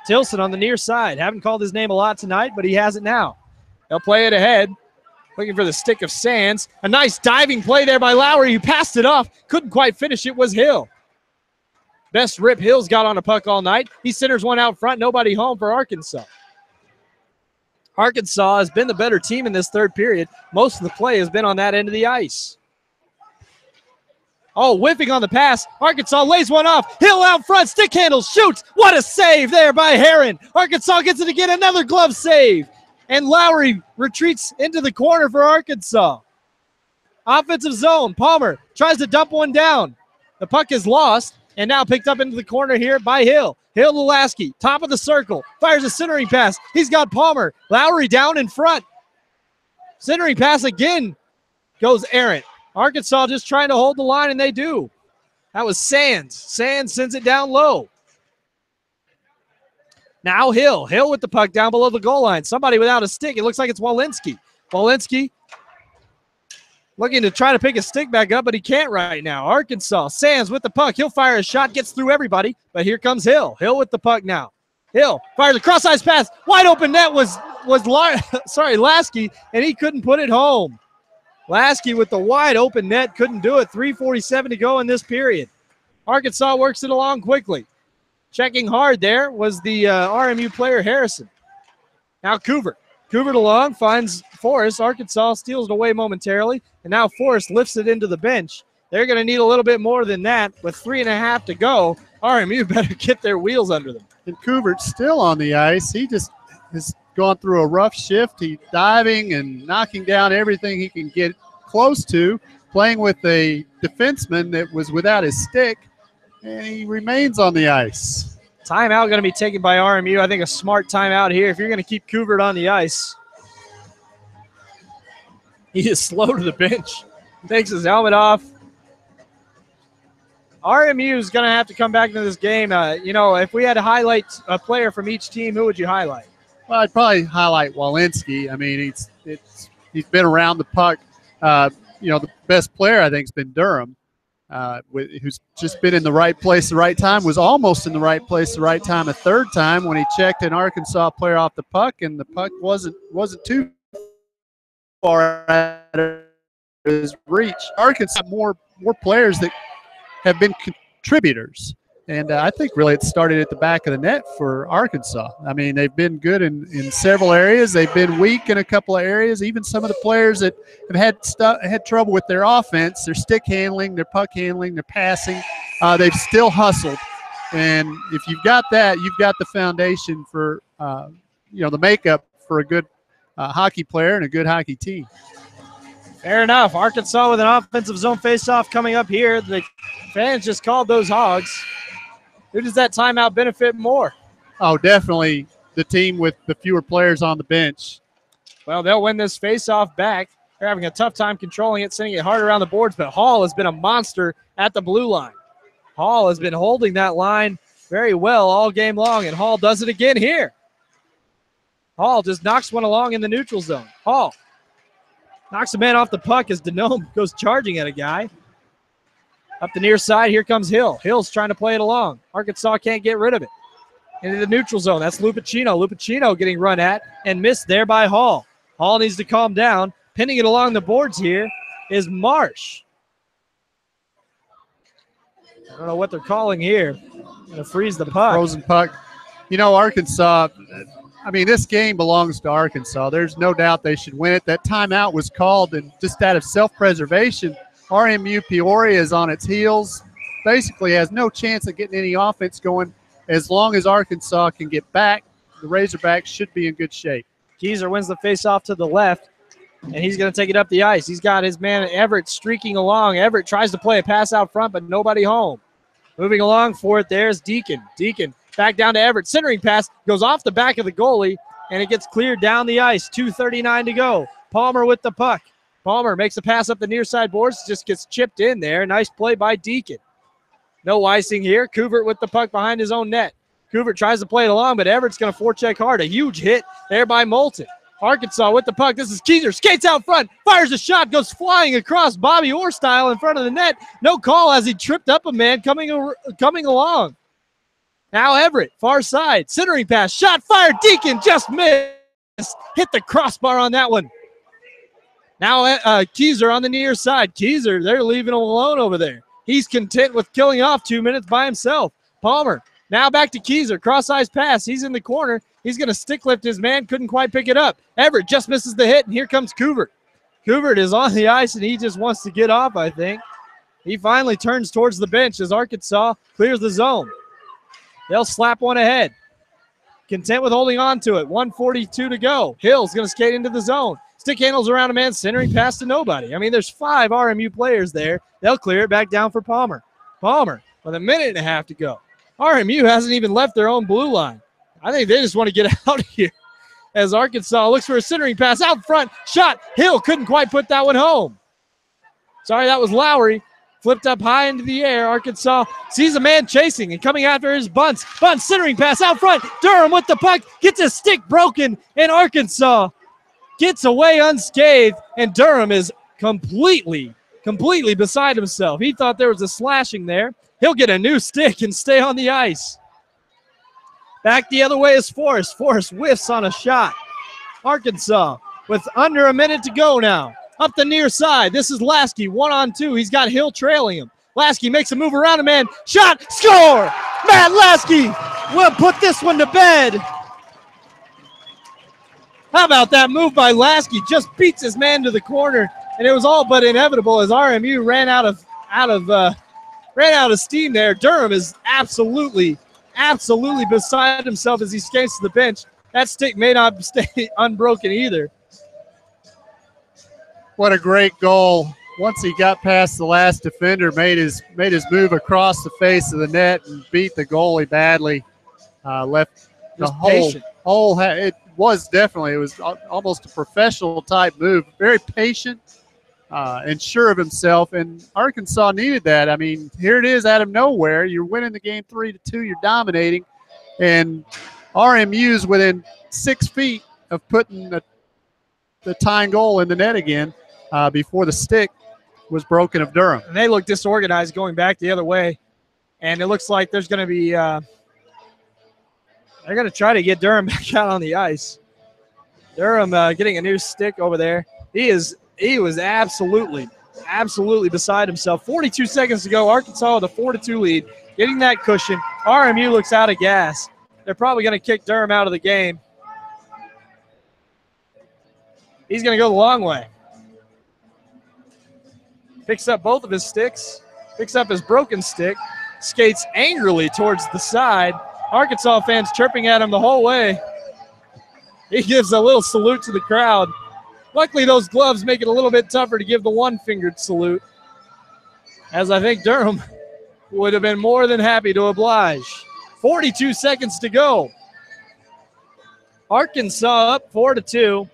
Tilson on the near side. Haven't called his name a lot tonight, but he has it now. They'll play it ahead. Looking for the stick of Sands. A nice diving play there by Lowry, who passed it off. Couldn't quite finish it, was Hill. Best rip Hill's got on a puck all night. He centers one out front. Nobody home for Arkansas. Arkansas has been the better team in this third period. Most of the play has been on that end of the ice. Oh, whiffing on the pass. Arkansas lays one off. Hill out front. Stick handle. Shoots. What a save there by Heron. Arkansas gets it again. Another glove save. And Lowry retreats into the corner for Arkansas. Offensive zone. Palmer tries to dump one down. The puck is lost and now picked up into the corner here by Hill. Hill to Lasky, top of the circle. Fires a centering pass. He's got Palmer. Lowry down in front. Centering pass again goes errant. Arkansas just trying to hold the line, and they do. That was Sands. Sands sends it down low. Now Hill. Hill with the puck down below the goal line. Somebody without a stick. It looks like it's Walensky. Walensky looking to try to pick his stick back up, but he can't right now. Arkansas. Sands with the puck. He'll fire a shot. Gets through everybody, but here comes Hill. Hill with the puck now. Hill fires a cross-ice pass. Wide open net was Lasky, and he couldn't put it home. Lasky with the wide open net, couldn't do it. 3:47 to go in this period. Arkansas works it along quickly. Checking hard there was the RMU player Harrison. Now Couvert. Couvert along, finds Forrest. Arkansas steals it away momentarily, and now Forrest lifts it into the bench. They're going to need a little bit more than that. With 3.5 to go, RMU better get their wheels under them. And Couvert's still on the ice. He just has gone through a rough shift. He's diving and knocking down everything he can get close to, playing with a defenseman that was without his stick, and he remains on the ice. Timeout going to be taken by RMU. I think a smart timeout here if you're going to keep Couvert on the ice. He is slow to the bench. Takes his helmet off. RMU is going to have to come back into this game. If we had to highlight a player from each team, who would you highlight? Well, I'd probably highlight Walensky. I mean, he's been around the puck. The best player, I think, has been Durham, who's just been in the right place, the right time, was almost in the right place, the right time a third time when he checked an Arkansas player off the puck, and the puck wasn't too far out of his reach. Arkansas more players that have been contributors. And I think really it started at the back of the net for Arkansas. I mean, they've been good in several areas. They've been weak in a couple of areas. Even some of the players that have had trouble with their offense, their stick handling, their puck handling, their passing, they've still hustled. And if you've got that, you've got the foundation for, the makeup for a good hockey player and a good hockey team. Fair enough. Arkansas with an offensive zone faceoff coming up here. The fans just called those hogs. Who does that timeout benefit more? Oh, definitely the team with the fewer players on the bench. Well, they'll win this faceoff back. They're having a tough time controlling it, sending it hard around the boards, but Hall has been a monster at the blue line. Hall has been holding that line very well all game long, and Hall does it again here. Hall just knocks one along in the neutral zone. Hall knocks a man off the puck as Denome goes charging at a guy. Up the near side, here comes Hill. Hill's trying to play it along. Arkansas can't get rid of it. Into the neutral zone. That's Lupacino. Lupacino getting run at and missed there by Hall. Hall needs to calm down. Pinning it along the boards here is Marsh. I don't know what they're calling here. Going to freeze the puck. Frozen puck. Arkansas, this game belongs to Arkansas. There's no doubt they should win it. That timeout was called, and just out of self-preservation, RMU-Peoria is on its heels, basically has no chance of getting any offense going. As long as Arkansas can get back, the Razorbacks should be in good shape. Keyser wins the faceoff to the left, and he's going to take it up the ice. He's got his man Everett streaking along. Everett tries to play a pass out front, but nobody home. Moving along for it, there's Deacon. Deacon back down to Everett. Centering pass goes off the back of the goalie, and it gets cleared down the ice. 2:39 to go. Palmer with the puck. Palmer makes a pass up the near side boards, just gets chipped in there. Nice play by Deacon. No icing here. Couvert with the puck behind his own net. Couvert tries to play it along, but Everett's going to forecheck hard. A huge hit there by Moulton. Arkansas with the puck. This is Keyser. Skates out front. Fires a shot. Goes flying across Bobby Orr style in front of the net. No call as he tripped up a man coming along. Now Everett, far side. Centering pass. Shot fired. Deacon just missed. Hit the crossbar on that one. Now Keyser on the near side. Keyser, they're leaving him alone over there. He's content with killing off 2 minutes by himself. Palmer, now back to Keyser. Cross-eyes pass. He's in the corner. He's going to stick lift his man. Couldn't quite pick it up. Everett just misses the hit, and here comes Couvert. Couvert is on the ice, and he just wants to get off, I think. He finally turns towards the bench as Arkansas clears the zone. They'll slap one ahead. Content with holding on to it. 1:42 to go. Hill's going to skate into the zone. Stick handles around a man, centering pass to nobody. There's 5 RMU players there. They'll clear it back down for Palmer. Palmer with 1.5 to go. RMU hasn't even left their own blue line. I think they just want to get out of here as Arkansas looks for a centering pass out front. Shot. Hill couldn't quite put that one home. Sorry, that was Lowry. Flipped up high into the air. Arkansas sees a man chasing and coming after his Bunce. Bunce centering pass out front. Durham with the puck. Gets his stick broken, and Arkansas gets away unscathed, and Durham is completely beside himself. He thought there was a slashing there. He'll get a new stick and stay on the ice. Back the other way is Forrest. Forrest whiffs on a shot. Arkansas with under a minute to go now. up the near side. This is Lasky, 1-on-2. He's got Hill trailing him. Lasky makes a move around him, and shot, score! Matt Lasky will put this one to bed. How about that move by Lasky? Just beats his man to the corner, and it was all but inevitable as RMU ran out of steam there. Durham is absolutely beside himself as he skates to the bench. That stick may not stay unbroken either. What a great goal. Once he got past the last defender, made his move across the face of the net and beat the goalie badly. Left the whole. It was almost a professional type move. Very patient and sure of himself. And Arkansas needed that. I mean, here it is out of nowhere. You're winning the game 3-2. You're dominating. And RMU's within 6 feet of putting the tying goal in the net again before the stick was broken of Durham. And they look disorganized going back the other way. And it looks like there's going to be they're going to try to get Durham back out on the ice. Durham getting a new stick over there. He was absolutely beside himself. 42 seconds to go. Arkansas with a 4-2 lead, getting that cushion. RMU looks out of gas. They're probably going to kick Durham out of the game. He's going to go the long way. Picks up both of his sticks, picks up his broken stick, skates angrily towards the side. Arkansas fans chirping at him the whole way. He gives a little salute to the crowd. Luckily, those gloves make it a little bit tougher to give the one-fingered salute, as I think Durham would have been more than happy to oblige. 42 seconds to go. Arkansas up 4-2.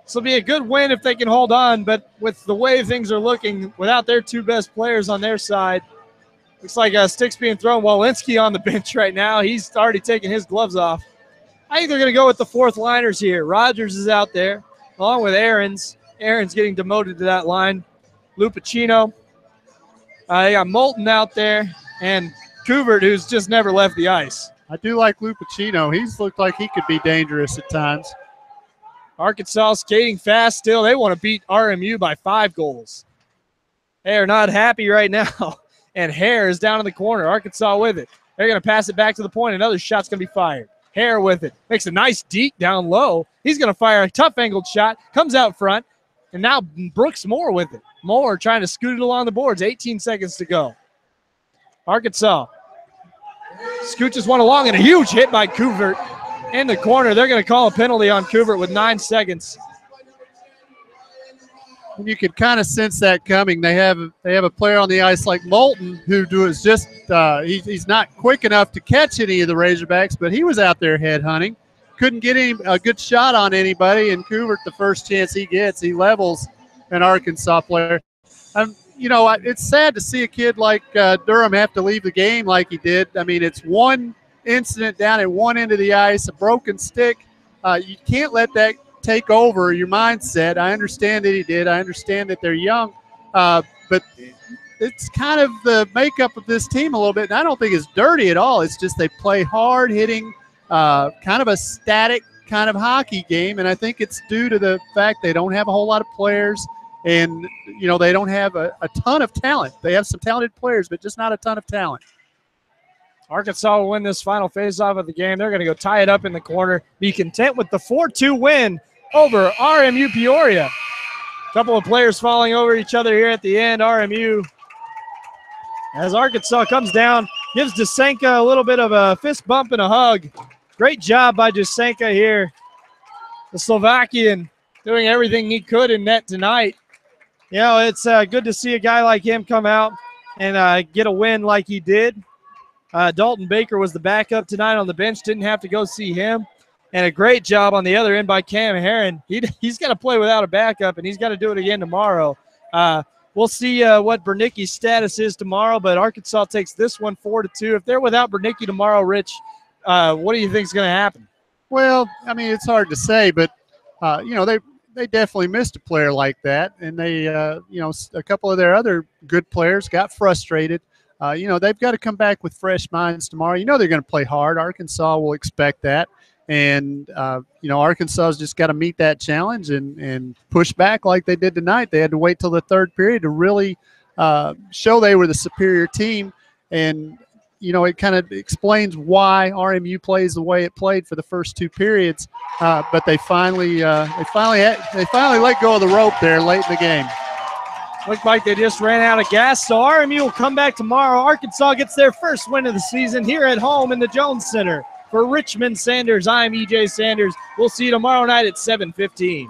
This will be a good win if they can hold on, but with the way things are looking, without their two best players on their side, looks like a stick's being thrown. Walensky on the bench right now. He's already taken his gloves off. I think they're going to go with the fourth liners here. Rogers is out there, along with Ahrens. Ahrens getting demoted to that line. Lupacino. They got Moulton out there, and Couvert, who's just never left the ice. I do like Lupacino. He's looked like he could be dangerous at times. Arkansas skating fast still. They want to beat RMU by 5 goals. They are not happy right now. And Hare is down in the corner. Arkansas with it. They're going to pass it back to the point. Another shot's going to be fired. Hare with it. Makes a nice deke down low. He's going to fire a tough angled shot. Comes out front. And now Brooks Moore with it. Moore trying to scoot it along the boards. 18 seconds to go. Arkansas scooches one along and a huge hit by Couvert in the corner. They're going to call a penalty on Couvert with 9 seconds. And you can kind of sense that coming. They have a player on the ice like Moulton who is just he's not quick enough to catch any of the Razorbacks, but he was out there headhunting. Couldn't get a good shot on anybody, and Couvert, the first chance he gets, he levels an Arkansas player. It's sad to see a kid like Durham have to leave the game like he did. I mean, it's one incident down at one end of the ice, a broken stick. You can't let that take over your mindset. I understand that he did. I understand that they're young, but it's kind of the makeup of this team a little bit. And I don't think it's dirty at all. It's just they play hard hitting, kind of a static kind of hockey game. And I think it's due to the fact they don't have a whole lot of players. And, they don't have a ton of talent. They have some talented players, but just not a ton of talent. Arkansas will win this final face-off of the game. They're going to go tie it up in the corner, be content with the 4-2 win over RMU-Peoria. A couple of players falling over each other here at the end. RMU, as Arkansas comes down, gives Jasenka a little bit of a fist bump and a hug. Great job by Jasenka here. The Slovakian doing everything he could in net tonight. It's good to see a guy like him come out and get a win like he did. Dalton Baker was the backup tonight on the bench. Didn't have to go see him. And a great job on the other end by Cam Herron. He's got to play without a backup, and he's got to do it again tomorrow. We'll see what Bernicki's status is tomorrow, but Arkansas takes this one 4-2. If they're without Bernicki tomorrow, Rich, what do you think is going to happen? Well, I mean, it's hard to say, but, they definitely missed a player like that. And they, a couple of their other good players got frustrated. They've got to come back with fresh minds tomorrow. They're going to play hard. Arkansas will expect that. And, you know, Arkansas's just got to meet that challenge and push back like they did tonight. They had to wait till the third period to really show they were the superior team. And, you know, it kind of explains why RMU plays the way it played for the first two periods. But they finally let go of the rope there late in the game. Looked like they just ran out of gas, so RMU will come back tomorrow. Arkansas gets their first win of the season here at home in the Jones Center. For Richmond Sanders, I'm EJ Sanders. We'll see you tomorrow night at 7:15.